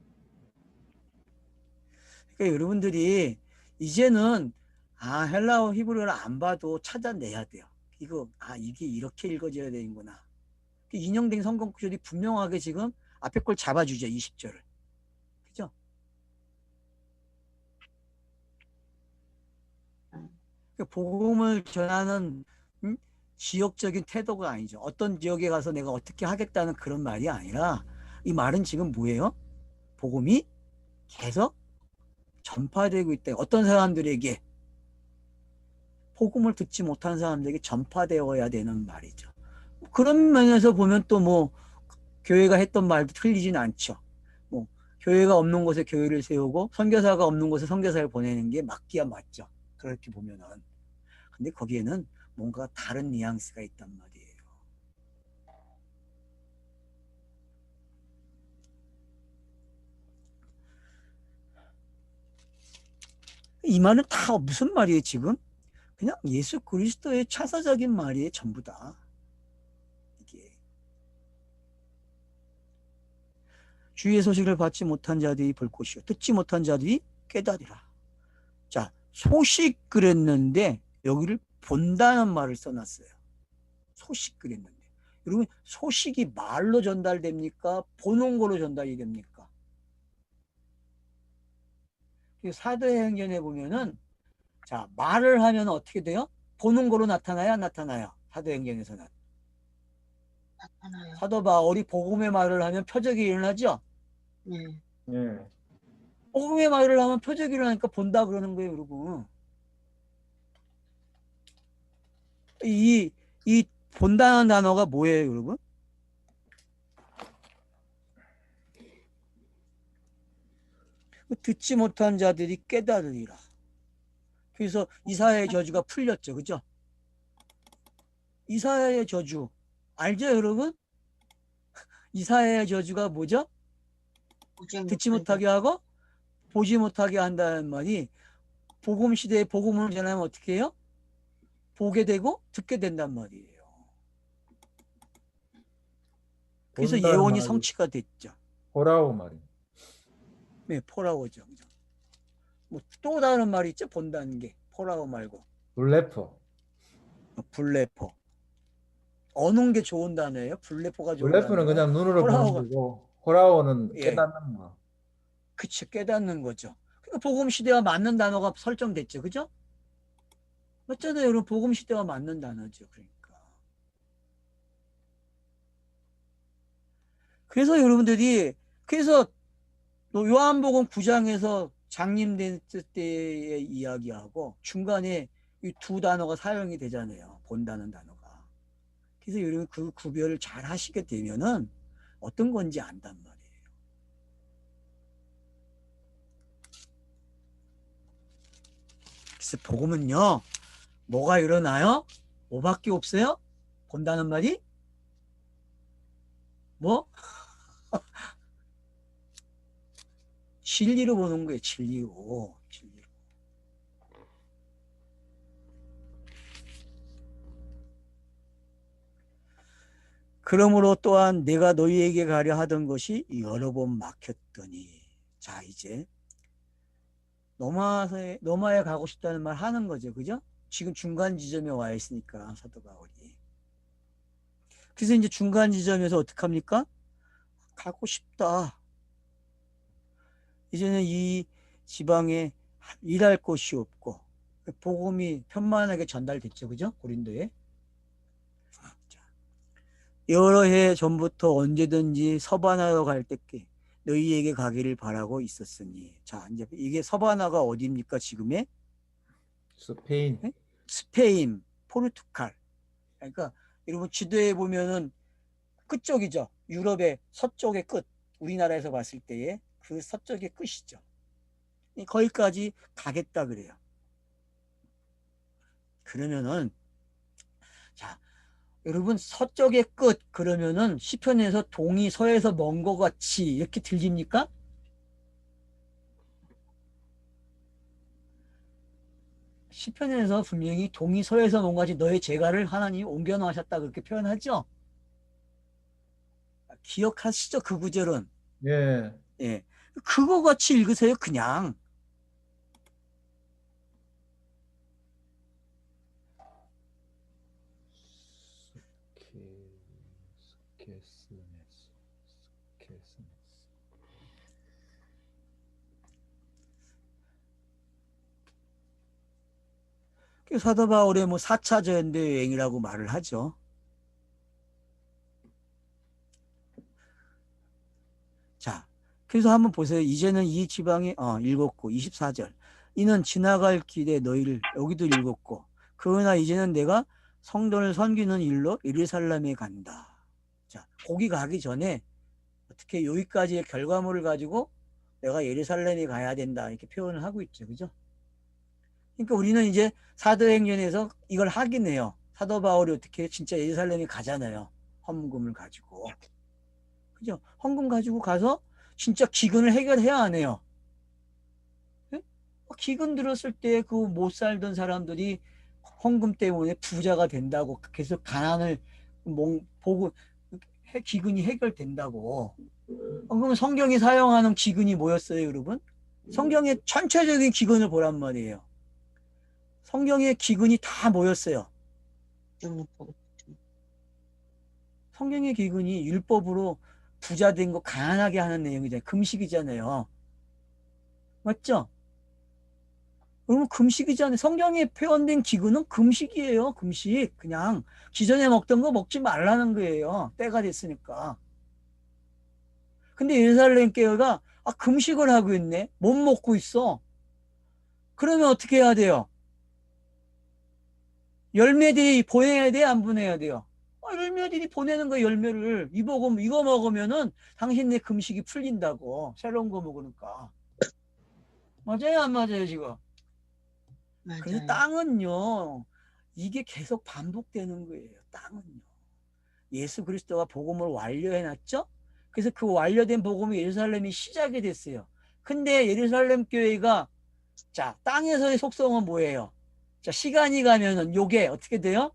S1: 그러니까 여러분들이 이제는 헬라어 히브리어를 안 봐도 찾아내야 돼요. 이게 이렇게 읽어져야 되는구나. 인용된 성경 구절이 분명하게 지금 앞에 걸 잡아주죠, 20절을. 그죠? 복음을 전하는 지역적인 태도가 아니죠. 어떤 지역에 가서 내가 어떻게 하겠다는 그런 말이 아니라 이 말은 지금 뭐예요? 복음이 계속 전파되고 있다. 어떤 사람들에게 복음을 듣지 못한 사람들에게 전파되어야 되는 말이죠. 그런 면에서 보면 또 뭐 교회가 했던 말도 틀리진 않죠. 뭐 교회가 없는 곳에 교회를 세우고 선교사가 없는 곳에 선교사를 보내는 게 맞기야 맞죠. 그렇게 보면은. 근데 거기에는 뭔가 다른 뉘앙스가 있단 말이에요. 이 말은 다 무슨 말이에요, 지금? 그냥 예수 그리스도의 차사적인 말이에요, 전부 다. 이게. 주의 소식을 받지 못한 자들이 볼 것이요 듣지 못한 자들이 깨달으라. 자, 소식 그랬는데 여기를 본다는 말을 써놨어요. 소식 그랬는데. 여러분, 소식이 말로 전달됩니까? 보는 거로 전달이 됩니까? 사도행전에 보면은 자, 말을 하면 어떻게 돼요? 보는 거로 나타나요? 안 나타나요? 사도행전에서는.
S2: 나타나요.
S1: 사도 바울이 복음의 말을 하면 표적이 일어나죠?
S2: 네.
S3: 예.
S1: 복음의 말을 하면 표적이 일어나니까 본다 그러는 거예요, 여러분. 이 본다는 단어가 뭐예요, 여러분? 듣지 못한 자들이 깨달으리라. 그래서 이사야의 저주가 풀렸죠, 그죠? 이사야의 저주 알죠, 여러분? 이사야의 저주가 뭐죠? 듣지 못하게 하고 보지 못하게 한다는 말이 복음 시대에 복음을 전하면 어떻게 해요? 보게 되고 듣게 된단 말이에요. 그래서
S3: 본다는
S1: 예언이
S3: 말이
S1: 성취가 됐죠.
S3: 보라고 말이.
S1: 네, 포라오죠. 뭐 또 다른 말이 있죠. 본다는 게 포라오 말고
S3: 블레퍼.
S1: 블레포. 어느 게 좋은 단어예요? 블레포가 좋은
S3: 블레퍼는
S1: 단어예요?
S3: 그냥 눈으로 보는
S1: 포라오가
S3: 거고, 호라오는
S1: 예,
S3: 깨닫는 거.
S1: 그치 깨닫는 거죠. 그러니까 복음 시대와 맞는 단어가 설정됐죠, 그죠? 맞잖아요, 여러분. 복음 시대와 맞는 단어죠. 그러니까. 그래서 여러분들이 그래서 요한복음 9장에서 장림됐을 때의 이야기하고 중간에 이 두 단어가 사용이 되잖아요. 본다는 단어가. 그래서 여러분 그 구별을 잘 하시게 되면은 어떤 건지 안단 말이에요. 그래서 복음은요, 뭐가 일어나요? 뭐밖에 없어요? 본다는 말이? 뭐? 진리로 보는 거예요. 진리로. 진리로. 그러므로 또한 내가 너희에게 가려 하던 것이 여러 번 막혔더니. 자, 이제 노마에 가고 싶다는 말 하는 거죠. 그죠? 지금 중간 지점에 와 있으니까 사도 바울이. 그래서 이제 중간 지점에서 어떻게 합니까? 가고 싶다. 이제는 이 지방에 일할 곳이 없고 복음이 편만하게 전달됐죠. 그죠? 고린도에. 여러 해 전부터 언제든지 서바나로 갈 때께 너희에게 가기를 바라고 있었으니. 자, 이제 이게 서바나가 어디입니까? 지금의
S3: 스페인.
S1: 네? 스페인, 포르투갈. 그러니까 여러분 지도에 보면은 끝쪽이죠. 유럽의 서쪽의 끝. 우리나라에서 봤을 때의 그 서쪽의 끝이죠. 거기까지 가겠다 그래요. 그러면은 자, 여러분 서쪽의 끝 그러면은 시편에서 동이 서에서 먼 것 같이 이렇게 들립니까? 시편에서 분명히 동이 서에서 먼 것 같이 너의 재갈을 하나님이 옮겨 놓으셨다 그렇게 표현하죠. 기억하시죠? 그 구절은.
S3: 예.
S1: 예. 그거 같이 읽으세요, 그냥. 사도 바울의 뭐 4차 전도 여행이라고 말을 하죠. 자, 그래서 한번 보세요. 이제는 이 지방에 읽었고 24절. 이는 지나갈 길에 너희를 여기도 읽었고 그러나 이제는 내가 성도를 섬기는 일로 예루살렘에 간다. 자, 거기 가기 전에 어떻게 여기까지의 결과물을 가지고 내가 예루살렘에 가야 된다 이렇게 표현을 하고 있죠. 그죠? 그러니까 우리는 이제 사도행전에서 이걸 하긴 해요. 사도 바울이 어떻게 진짜 예루살렘에 가잖아요. 헌금을 가지고. 그죠? 헌금 가지고 가서 진짜 기근을 해결해야 하네요. 예? 기근 들었을 때 그 못 살던 사람들이 헌금 때문에 부자가 된다고 계속 가난을 보고 기근이 해결된다고. 그러면 성경이 사용하는 기근이 뭐였어요, 여러분? 성경의 전체적인 기근을 보란 말이에요. 성경의 기근이 다 뭐였어요? 성경의 기근이 율법으로 부자 된 거 가난하게 하는 내용이잖아요. 금식이잖아요. 맞죠? 그러면 금식이잖아요. 성경에 표현된 기근은 금식이에요. 금식. 그냥 기존에 먹던 거 먹지 말라는 거예요. 때가 됐으니까. 근데 예루살렘 교회가 금식을 하고 있네. 못 먹고 있어. 그러면 어떻게 해야 돼요? 열매들이 보내야 돼? 안 보내야 돼요? 열매들이 보내는 거 열매를 이거 먹으면은 당신네 금식이 풀린다고. 새로운 거 먹으니까. 맞아요, 안 맞아요, 지금? 그래서
S2: 맞아요.
S1: 땅은요, 이게 계속 반복되는 거예요. 땅은요. 예수 그리스도가 복음을 완료해놨죠? 그래서 그 완료된 복음이 예루살렘이 시작이 됐어요. 근데 예루살렘 교회가 자, 땅에서의 속성은 뭐예요? 자, 시간이 가면은 요게 어떻게 돼요?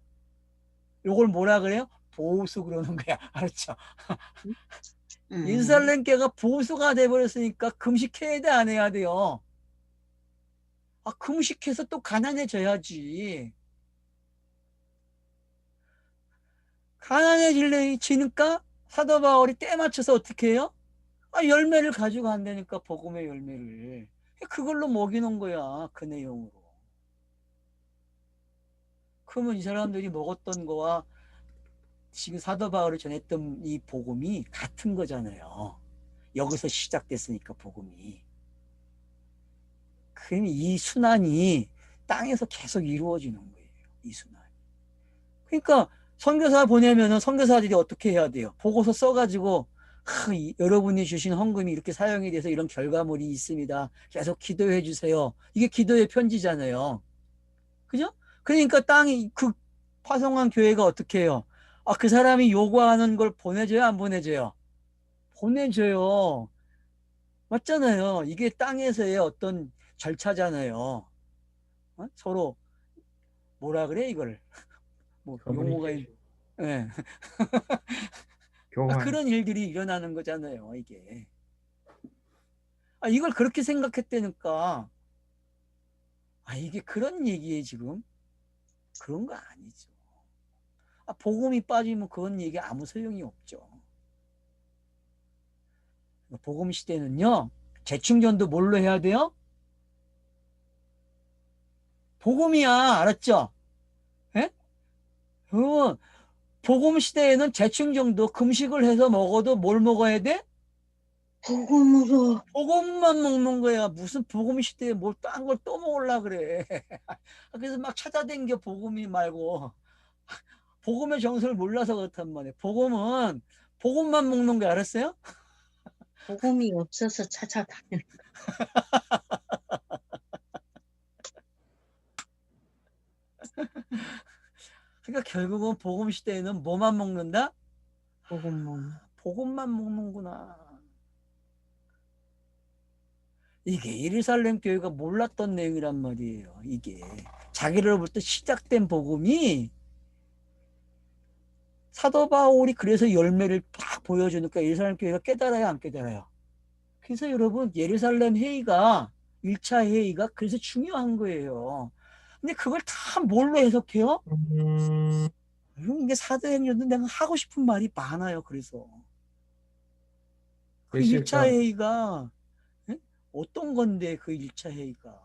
S1: 요걸 뭐라 그래요? 보수 그러는 거야. 알았죠?
S2: 음,
S1: 예루살렘 교회가 보수가 돼버렸으니까 금식해야 돼, 안 해야 돼요? 금식해서 또 가난해져야지. 가난해지니까 사도 바울이 때 맞춰서 어떻게 해요? 열매를 가지고 간다니까, 복음의 열매를. 그걸로 먹이는 거야, 그 내용으로. 그러면 이 사람들이 먹었던 거와 지금 사도 바울이 전했던 이 복음이 같은 거잖아요. 여기서 시작됐으니까, 복음이. 그럼 이 순환이 땅에서 계속 이루어지는 거예요, 이 순환. 그러니까 선교사 보내면은 선교사들이 어떻게 해야 돼요? 보고서 써가지고 여러분이 주신 헌금이 이렇게 사용이 돼서 이런 결과물이 있습니다. 계속 기도해 주세요. 이게 기도의 편지잖아요. 그죠? 그러니까 땅이 그 파송한 교회가 어떻게 해요? 그 사람이 요구하는 걸 보내줘요, 안 보내줘요? 보내줘요. 맞잖아요. 이게 땅에서의 어떤 절차잖아요. 서로 뭐라 그래 이걸? 뭐 용어가
S3: 커뮤니케이션,
S1: 예.
S3: 교환.
S1: 그런 일들이 일어나는 거잖아요, 이게. 이걸 그렇게 생각했다니까. 이게 그런 얘기에 지금? 그런 거 아니죠. 복음이 빠지면 그런 얘기 아무 소용이 없죠. 복음 시대는요, 재충전도 뭘로 해야 돼요? 복음이야, 알았죠? 예? 복음 시대에는 재충전도 금식을 해서 먹어도 뭘 먹어야 돼?
S2: 복음으로.
S1: 복음만 먹는 거야. 무슨 복음 시대에 뭘 딴 걸 또 먹으려 그래. 그래서 막 찾아댕겨 복음이 말고. 복음의 정서를 몰라서 그렇단 말이에요. 복음은 복음만 먹는 거 알았어요?
S2: 복음이 없어서 찾아다녀.
S1: 그러니까 결국은 복음 시대에는 뭐만 먹는다?
S2: 복음만.
S1: 복음만 먹는구나. 이게 예루살렘 교회가 몰랐던 내용이란 말이에요. 이게 자기로부터 시작된 복음이 사도 바울이 그래서 열매를 딱 보여주니까 예루살렘 교회가 깨달아요, 안 깨달아요? 그래서 여러분 예루살렘 회의가 1차 회의가 그래서 중요한 거예요. 근데 그걸 다 뭘로 해석해요? 이게 사도행전도 내가 하고 싶은 말이 많아요. 그래서 그 1차
S3: 예실강,
S1: 회의가 어떤 건데 그 1차 회의가.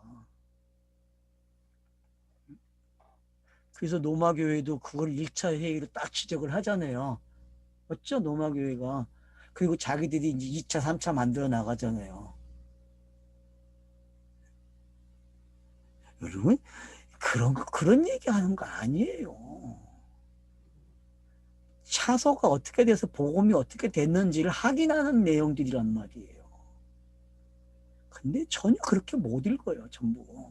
S1: 그래서 노마교회도 그걸 1차 회의로 딱 지적을 하잖아요. 맞죠? 노마교회가. 그리고 자기들이 이제 2차, 3차 만들어 나가잖아요. 여러분, 그런 얘기 하는 거 아니에요. 차소가 어떻게 돼서 복음이 어떻게 됐는지를 확인하는 내용들이란 말이에요. 근데 전혀 그렇게 못 읽어요, 전부.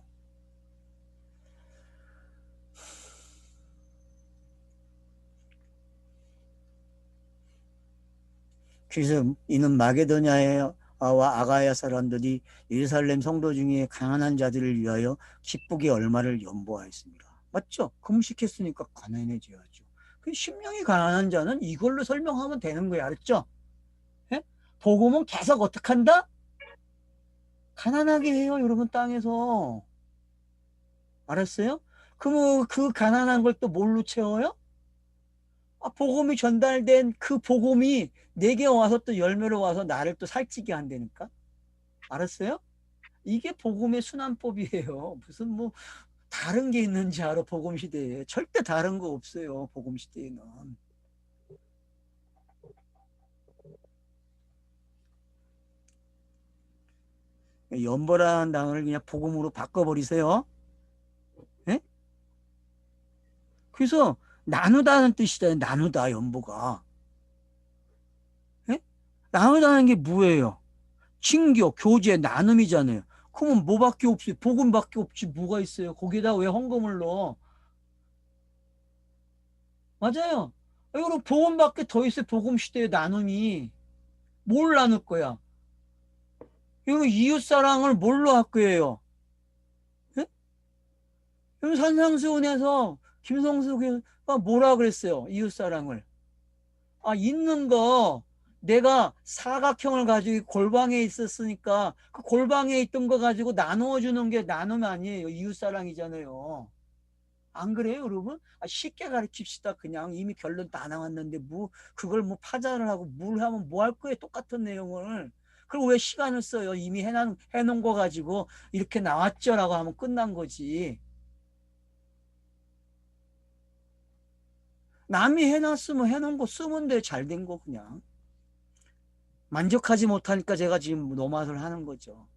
S1: 그래서 이는 마게도냐와 아가야 사람들이 예루살렘 성도 중에 가난한 자들을 위하여 기쁘게 얼마를 연보하였습니다. 맞죠? 금식했으니까 가난해져야죠. 그 심령이 가난한 자는 이걸로 설명하면 되는 거예요. 알았죠? 예? 복음은 계속 어떻게 한다? 가난하게 해요, 여러분, 땅에서. 알았어요? 그럼 그 가난한 걸 또 뭘로 채워요? 복음이 전달된 그 복음이 내게 와서 또 열매로 와서 나를 또 살찌게 한다니까. 알았어요? 이게 복음의 순환법이에요. 무슨 뭐 다른 게 있는지 알아, 복음 시대에. 절대 다른 거 없어요, 복음 시대에는. 연보라는 단어를 그냥 복음으로 바꿔버리세요. 예? 그래서 나누다는 뜻이잖아요. 나누다, 연보가. 예? 나누다는 게 뭐예요? 친교, 교제, 나눔이잖아요. 그러면 뭐밖에 없어요? 복음밖에 없지 뭐가 있어요? 거기다 왜 헌금을 넣어? 맞아요. 여러분 복음밖에 더 있어요. 복음 시대의 나눔이. 뭘 나눌 거야? 여러분 이웃사랑을 뭘로 할 거예요? 예? 여러분 산상수훈에서 김성수 교수가 뭐라 그랬어요? 이웃사랑을. 있는 거 내가 사각형을 가지고 골방에 있었으니까 그 골방에 있던 거 가지고 나누어 주는 게 나눔 아니에요. 이웃사랑이잖아요. 안 그래요, 여러분? 쉽게 가르칩시다. 그냥 이미 결론 다 나왔는데 뭐 그걸 뭐 파자를 하고 뭘 하면 뭐 할 거예요? 똑같은 내용을. 그리고 왜 시간을 써요? 이미 해놓은 거 가지고 이렇게 나왔죠라고 하면 끝난 거지. 남이 해놨으면 해놓은 거 쓰면 돼. 잘 된 거 그냥. 만족하지 못하니까 제가 지금 노맛을 하는 거죠.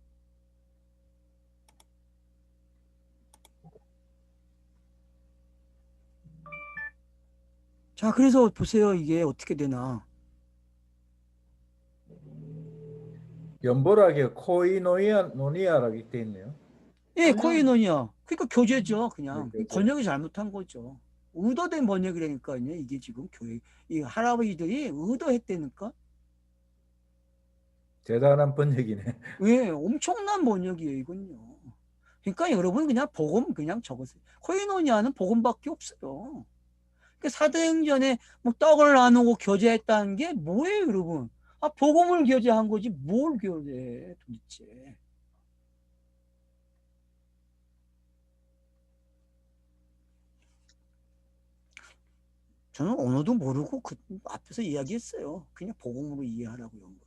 S1: 자, 그래서 보세요. 이게 어떻게 되나.
S3: 연보라기가 코이노니아라고 돼 있네요.
S1: 예, 코이노니아. 그러니까 교제죠,
S3: 네,
S1: 그냥.
S3: 교제.
S1: 번역이 잘못한 거죠. 의도된 번역이라니까요. 이게 지금 교회, 이 할아버지들이 의도했다니까.
S3: 대단한 번역이네.
S1: 왜? 엄청난 번역이에요, 이건요. 그러니까 여러분 그냥 복음 그냥 적으세요. 코이노니아는 복음밖에 없어요. 그 사도행전에 뭐 떡을 나누고 교제했다는 게 뭐예요, 여러분? 복음을 교제한 거지 뭘 교제해 도대체. 저는 언어도 모르고 그 앞에서 이야기했어요. 그냥 복음으로 이해하라고 연 거예요.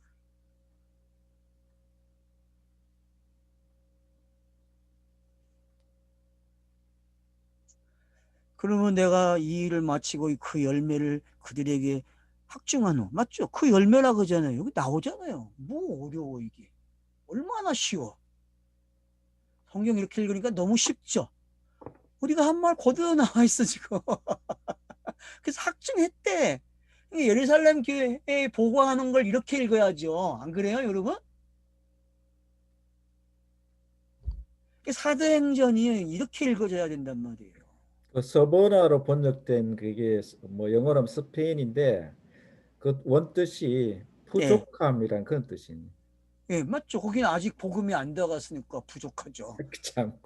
S1: 그러면 내가 이 일을 마치고 그 열매를 그들에게 확증한 후, 맞죠? 그 열매라 그러잖아요. 여기 나오잖아요. 뭐 어려워 이게. 얼마나 쉬워. 성경 이렇게 읽으니까 너무 쉽죠? 우리가 한 말 그대로 나와 있어 지금. 그래서 확증했대. 예루살렘 교회에 보고하는 걸 이렇게 읽어야죠. 안 그래요, 여러분? 사도행전이 이렇게 읽어져야 된단 말이에요.
S3: 그 서버나로 번역된 그게 뭐 영어로 하면 스페인인데 그 원뜻이
S1: 예,
S3: 부족함이란 그런 뜻이네.
S1: 예, 맞죠. 거기는 아직 복음이 안 들어갔으니까 부족하죠.
S3: 참.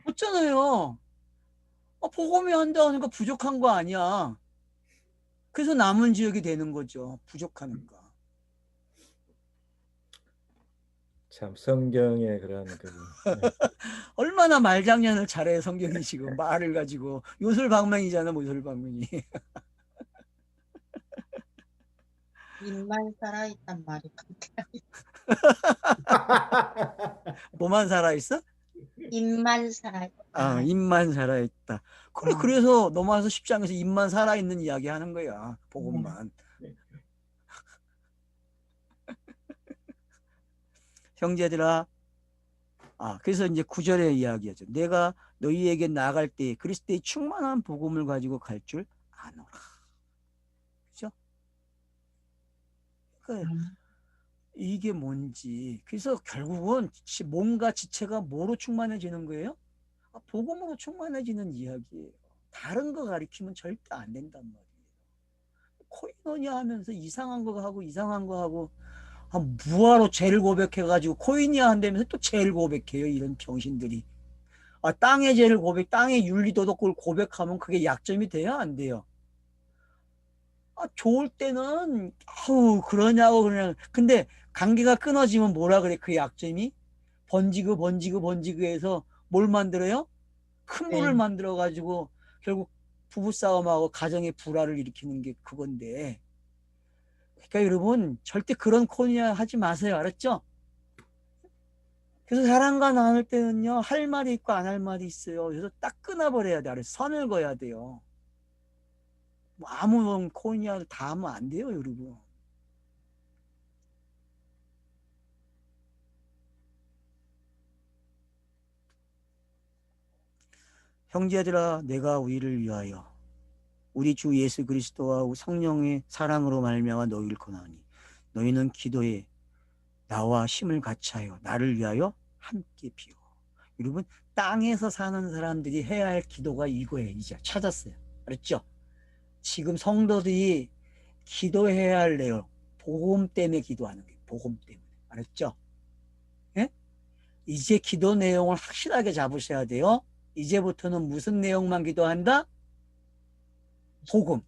S1: 맞잖아요. 복음이 안 들어가니까 부족한 거 아니야. 그래서 남은 지역이 되는 거죠. 부족하니까.
S3: 참 성경의 그런 그
S1: 얼마나 말장난을 잘해 성경이 지금 말을 가지고 요술방망이잖아, 요술방망이.
S2: 입만 살아있단 말이 같아요.
S1: 뭐만 살아있어?
S2: 입만 살아있다.
S1: 입만 살아있다. 그래, 그래서 넘어와서 10장에서 입만 살아있는 이야기 하는 거야. 복음만. 형제들아, 그래서 이제 9절의 이야기하죠. 내가 너희에게 나아갈 때 그리스도의 충만한 복음을 가지고 갈 줄 아노라. 그죠? 이게 뭔지. 그래서 결국은 몸과 지체가 뭐로 충만해지는 거예요? 복음으로 충만해지는 이야기예요. 다른 거 가리키면 절대 안 된단 말이에요. 코이노니아 하면서 이상한 거 하고 이상한 거 하고 무화로 죄를 고백해가지고 코이니아 한다면서 또 죄를 고백해요. 이런 병신들이. 땅의 죄를 땅의 윤리도덕을 고백하면 그게 약점이 돼요? 안 돼요? 좋을 때는 그러냐고 그냥. 근데 관계가 끊어지면 뭐라 그래? 그 약점이 번지고 해서 뭘 만들어요? 큰 물을
S2: 네.
S1: 만들어 가지고 결국 부부싸움하고 가정의 불화를 일으키는 게 그건데. 그러니까 여러분 절대 그런 코니아 하지 마세요. 알았죠? 그래서 사람과 나눌 때는요, 할 말이 있고 안 할 말이 있어요. 그래서 딱 끊어버려야 돼. 알았죠? 선을 그어야 돼요. 뭐 아무 코니아를 다 하면 안 돼요, 여러분. 형제들아, 내가 우리를 위하여 우리 주 예수 그리스도와 성령의 사랑으로 말미암아 너희를 권하니 너희는 기도에 나와 힘을 같이하여 나를 위하여 함께 비워. 여러분, 땅에서 사는 사람들이 해야 할 기도가 이거예요. 이제 찾았어요. 알았죠? 지금 성도들이 기도해야 할 내용, 복음 때문에 기도하는 거예요. 복음 때문에. 알았죠? 예? 이제 기도 내용을 확실하게 잡으셔야 돼요. 이제부터는 무슨 내용만 기도한다? 복음.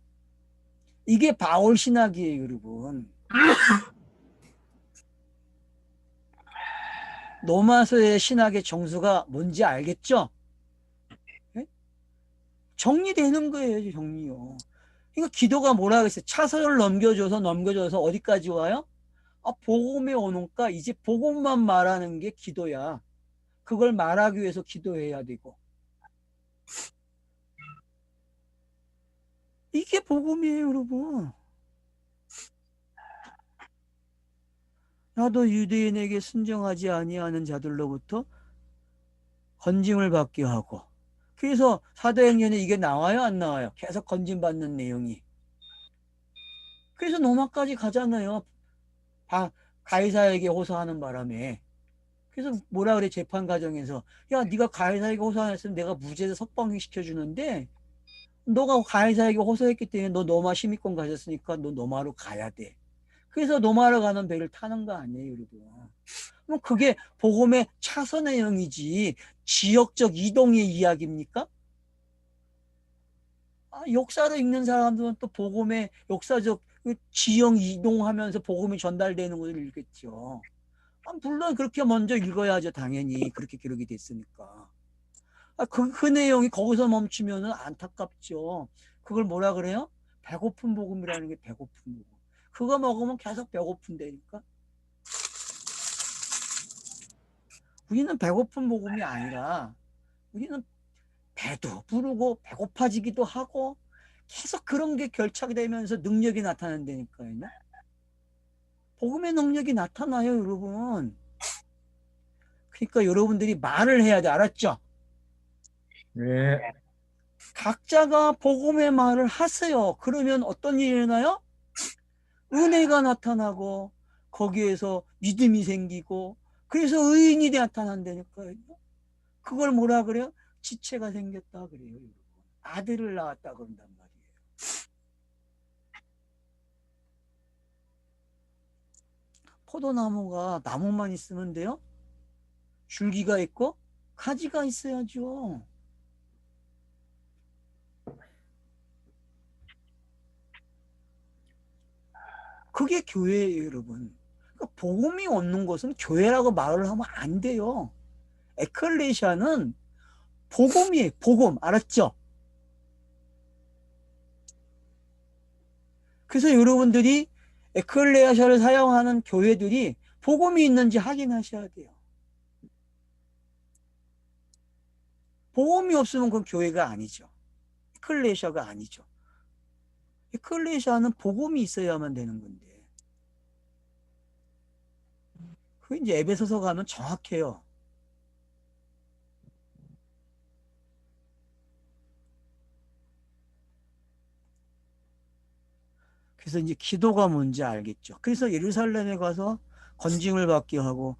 S1: 이게 바울 신학이에요, 여러분. 로마서의 신학의 정수가 뭔지 알겠죠? 예? 정리되는 거예요, 정리요. 그러니까 기도가 뭐라 그랬어요? 차선을 넘겨줘서 어디까지 와요? 복음에 오니까 이제 복음만 말하는 게 기도야. 그걸 말하기 위해서 기도해야 되고. 이게 복음이에요, 여러분. 나도 유대인에게 순종하지 아니하는 자들로부터 건짐을 받게 하고. 그래서 사도행전에 이게 나와요, 안 나와요? 계속 건짐받는 내용이. 그래서 로마까지 가잖아요. 가이사에게 호소하는 바람에. 그래서 뭐라 그래, 재판 과정에서. 야, 네가 가이사에게 호소했으면 내가 무죄를 석방시켜 주는데 너가 가이사에게 호소했기 때문에 너 로마 시민권 가졌으니까 너 로마로 가야 돼. 그래서 로마로 가는 배를 타는 거 아니에요, 여러분. 그럼 그게 복음의 차선의 영이지 지역적 이동의 이야기입니까? 역사를 읽는 사람들은 또 복음의 역사적 지형 이동하면서 복음이 전달되는 것을 읽겠죠. 물론 그렇게 먼저 읽어야죠. 당연히 그렇게 기록이 됐으니까. 그 내용이 거기서 멈추면 안타깝죠. 그걸 뭐라 그래요? 배고픈 복음이라는 게 배고픈 복음. 그거 먹으면 계속 배고픈다니까. 우리는 배고픈 복음이 아니라 우리는 배도 부르고 배고파지기도 하고 계속 그런 게 결착이 되면서 능력이 나타난다니까요. 복음의 능력이 나타나요, 여러분. 그러니까 여러분들이 말을 해야 돼. 알았죠?
S3: 네.
S1: 각자가 복음의 말을 하세요. 그러면 어떤 일이 일어나요? 은혜가 나타나고 거기에서 믿음이 생기고 그래서 의인이 나타난다니까요. 그걸 뭐라 그래요? 지체가 생겼다 그래요. 여러분. 아들을 낳았다 그런단 말이에요. 포도나무가 나무만 있으면 돼요? 줄기가 있고 가지가 있어야죠. 그게 교회예요, 여러분. 그러니까 복음이 없는 것은 교회라고 말을 하면 안 돼요. 에클레시아는 복음이에요. 복음. 알았죠? 그래서 여러분들이 에클레시아를 사용하는 교회들이 복음이 있는지 확인하셔야 돼요. 복음이 없으면 그건 교회가 아니죠. 에클레시아가 아니죠. 에클레시아는 복음이 있어야만 되는 건데. 그게 이제 에베소서 가면 정확해요. 그래서 이제 기도가 뭔지 알겠죠. 그래서 예루살렘에 가서 건징을 받게 하고.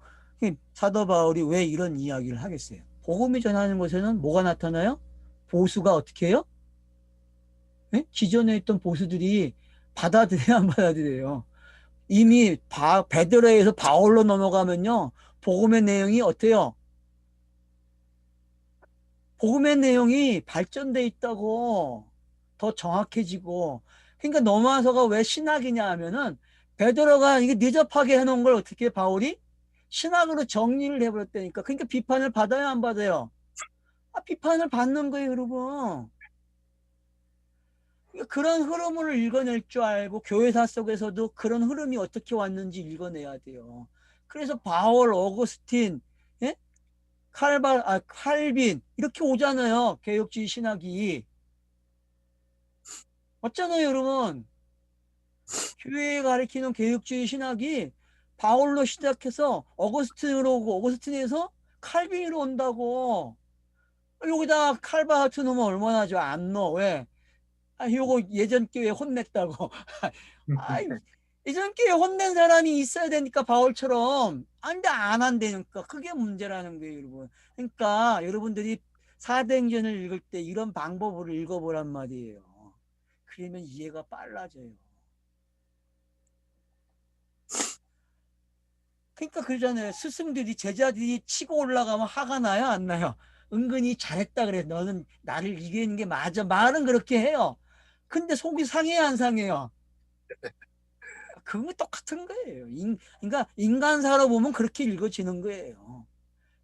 S1: 사도 바울이 왜 이런 이야기를 하겠어요? 복음이 전하는 것에는 뭐가 나타나요? 보수가 어떻게 해요? 예? 기존에 있던 보수들이 받아들여야 안 받아들여요. 이미 베드로에서 바울로 넘어가면요. 복음의 내용이 어때요? 복음의 내용이 발전돼 있다고 더 정확해지고. 그러니까 넘어와서가 왜 신학이냐 하면은 베드로가 이게 늦접하게 해놓은 걸 어떻게 바울이 신학으로 정리를 해버렸다니까. 그러니까 비판을 받아요, 안 받아요? 비판을 받는 거예요, 여러분. 그러니까 그런 흐름을 읽어낼 줄 알고 교회사 속에서도 그런 흐름이 어떻게 왔는지 읽어내야 돼요. 그래서 바울, 어거스틴, 예? 칼빈 이렇게 오잖아요. 개혁주의 신학이. 맞잖아요, 여러분. 교회에 가리키는 개혁주의 신학이 바울로 시작해서 어거스틴으로 오고 어거스틴에서 칼빈으로 온다고. 여기다 칼바하트 넣으면 얼마나 좋아. 안 넣어. 왜? 요거 예전 교회 혼냈다고. 아, 예전 교회 혼낸 사람이 있어야 되니까 바울처럼. 근데 안 한다니까. 그게 문제라는 거예요, 여러분. 그러니까 여러분들이 사도행전을 읽을 때 이런 방법으로 읽어보란 말이에요. 그러면 이해가 빨라져요. 그러니까 그러잖아요. 스승들이 제자들이 치고 올라가면 화가 나요, 안 나요? 은근히 잘했다 그래. 너는 나를 이기는 게 맞아. 말은 그렇게 해요. 근데 속이 상해요, 안 상해요? 그건 똑같은 거예요. 그러니까 인간사로 보면 그렇게 읽어지는 거예요.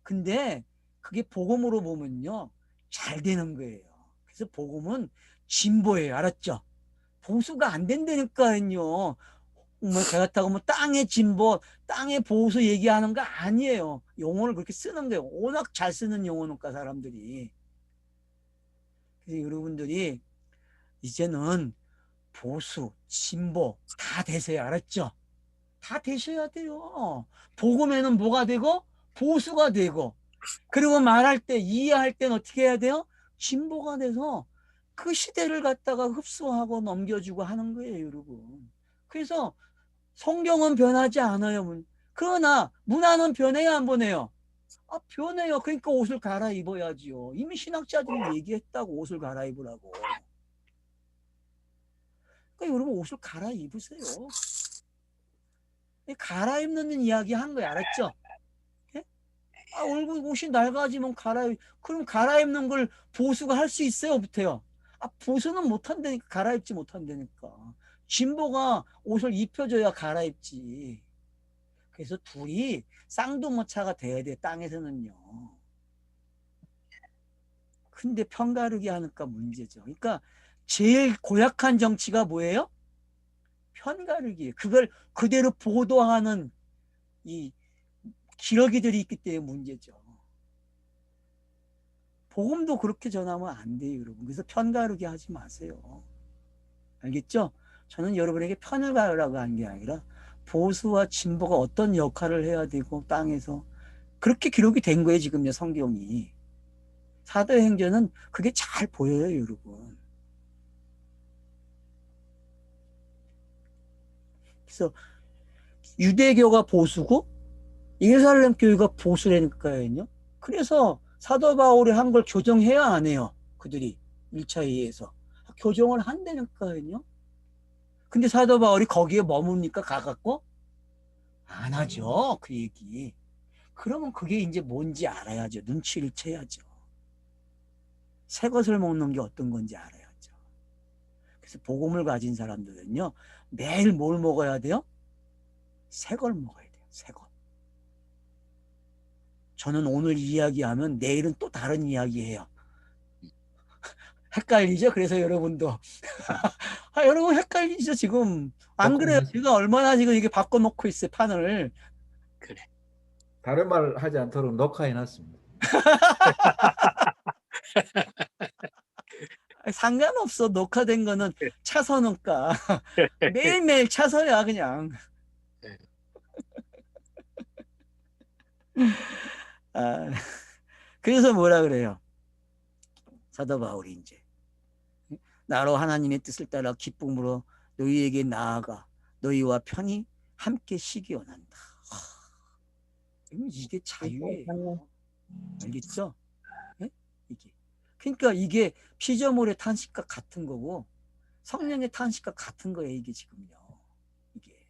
S1: 근데 그게 복음으로 보면요, 잘 되는 거예요. 그래서 복음은 진보예요. 알았죠? 보수가 안 된다니까요. 뭐 그렇다고 뭐 땅의 진보, 땅의 보수 얘기하는 거 아니에요. 용어를 그렇게 쓰는 거예요. 워낙 잘 쓰는 용어니까 사람들이. 그래서 여러분들이 이제는 보수, 진보 다 되세요. 알았죠? 다 되셔야 돼요. 복음에는 뭐가 되고 보수가 되고, 그리고 말할 때 이해할 때는 어떻게 해야 돼요? 진보가 돼서 그 시대를 갖다가 흡수하고 넘겨주고 하는 거예요, 여러분. 그래서 성경은 변하지 않아요. 그러나 문화는 변해야 안 보내요. 변해요. 그러니까 옷을 갈아입어야지요. 이미 신학자들이 얘기했다고, 옷을 갈아입으라고. 그러니까 여러분 옷을 갈아입으세요. 갈아입는 이야기 한 거예요. 알았죠? 예? 얼굴 옷이 낡아지면 그럼 갈아입는 걸 보수가 할 수 있어요? 못해요? 보수는 못한다니까. 갈아입지 못한다니까. 진보가 옷을 입혀줘야 갈아입지. 그래서 둘이 쌍두마차가 돼야 돼, 땅에서는요. 근데 편가르기 하니까 문제죠. 그러니까 제일 고약한 정치가 뭐예요? 편가르기. 그걸 그대로 보도하는 이 기러기들이 있기 때문에 문제죠. 복음도 그렇게 전하면 안 돼요, 여러분. 그래서 편가르기 하지 마세요. 알겠죠? 저는 여러분에게 편을 가르라고 한 게 아니라 보수와 진보가 어떤 역할을 해야 되고 땅에서 그렇게 기록이 된 거예요, 지금요, 성경이. 사도행전은 그게 잘 보여요, 여러분. 그래서 유대교가 보수고 예루살렘 교회가 보수라니까요. 그래서 사도 바울이 한 걸 교정해야 안 해요, 그들이 1차 회의에서. 교정을 한다니까요. 근데 사도 바울이 거기에 머뭅니까, 가갖고? 안 하죠, 그 얘기. 그러면 그게 이제 뭔지 알아야죠. 눈치를 채야죠. 새 것을 먹는 게 어떤 건지 알아야죠. 그래서 복음을 가진 사람들은요, 매일 뭘 먹어야 돼요? 새 걸 먹어야 돼요. 새 것. 저는 오늘 이야기하면 내일은 또 다른 이야기해요. 헷갈리죠? 그래서 여러분도 여러분 헷갈리죠 지금? 안 그래요? 제가 얼마나 지금 이게 바꿔놓고 있어요, 판을.
S4: 그래.
S3: 다른 말 하지 않도록 녹화해놨습니다.
S1: 상관없어. 녹화된 거는 차서니까. 매일매일 차서야 그냥. 그래서 뭐라 그래요? 사도 바울이 이제 나로 하나님의 뜻을 따라 기쁨으로 너희에게 나아가 너희와 편히 함께 쉬기 원한다. 이게 자유예요.
S2: 맞네.
S1: 알겠죠? 예? 이게. 그러니까 이게 피조물의 탄식과 같은 거고 성령의 탄식과 같은 거예요. 이게 지금요. 이게.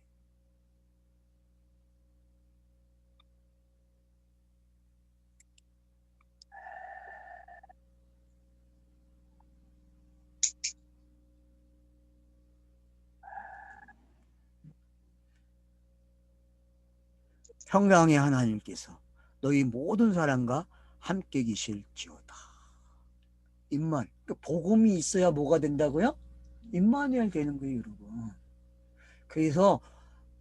S1: 평강의 하나님께서 너희 모든 사람과 함께 계실지어다. 임만. 그 복음이 있어야 뭐가 된다고요? 임마누엘 되는 거예요, 여러분. 그래서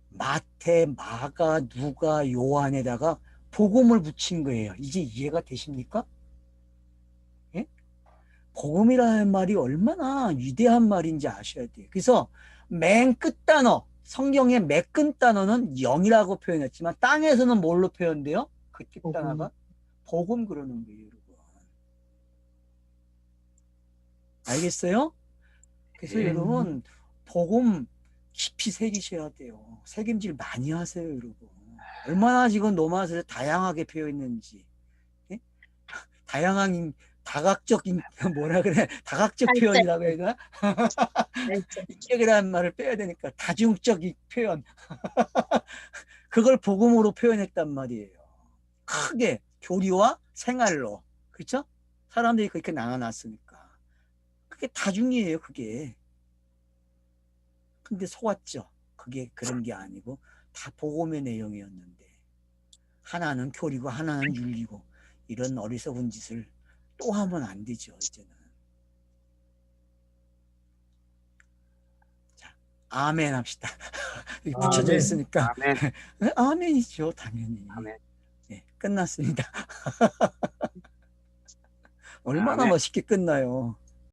S1: 마태, 마가, 누가, 요한에다가 복음을 붙인 거예요. 이제 이해가 되십니까? 예? 복음이라는 말이 얼마나 위대한 말인지 아셔야 돼요. 그래서 맨 끝 단어, 성경의 맨 끝 단어는 영이라고 표현했지만 땅에서는 뭘로 표현돼요? 그 끝 단어가 복음 그러는 거예요, 여러분. 알겠어요? 그래서
S3: 예.
S1: 여러분 복음 깊이 새기셔야 돼요. 새김질 많이 하세요, 여러분. 얼마나 지금 로마서에 다양하게 표현했는지. 예? 다양한 다각적 뭐라 그래? 다각적
S2: 탈색.
S1: 표현이라고 해야 되나?
S2: 탈색.
S1: 인격이라는 말을 빼야 되니까 다중적 표현. 그걸 복음으로 표현했단 말이에요. 크게 교리와 생활로. 그렇죠? 사람들이 그렇게 나눠놨으니까. 그게 다중이에요, 그게. 근데 속았죠. 그게 그런 게 아니고 다 복음의 내용이었는데 하나는 교리고 하나는 윤리고 이런 어리석은 짓을 또 하면 안 되죠, 이제는. 자, 아멘 합시다. 붙여져
S3: 아멘.
S1: 있으니까.
S4: 아멘.
S1: 아멘이죠, 당연히.
S4: 아멘.
S1: 네, 끝났습니다. 얼마나
S4: 아멘.
S1: 멋있게 끝나요.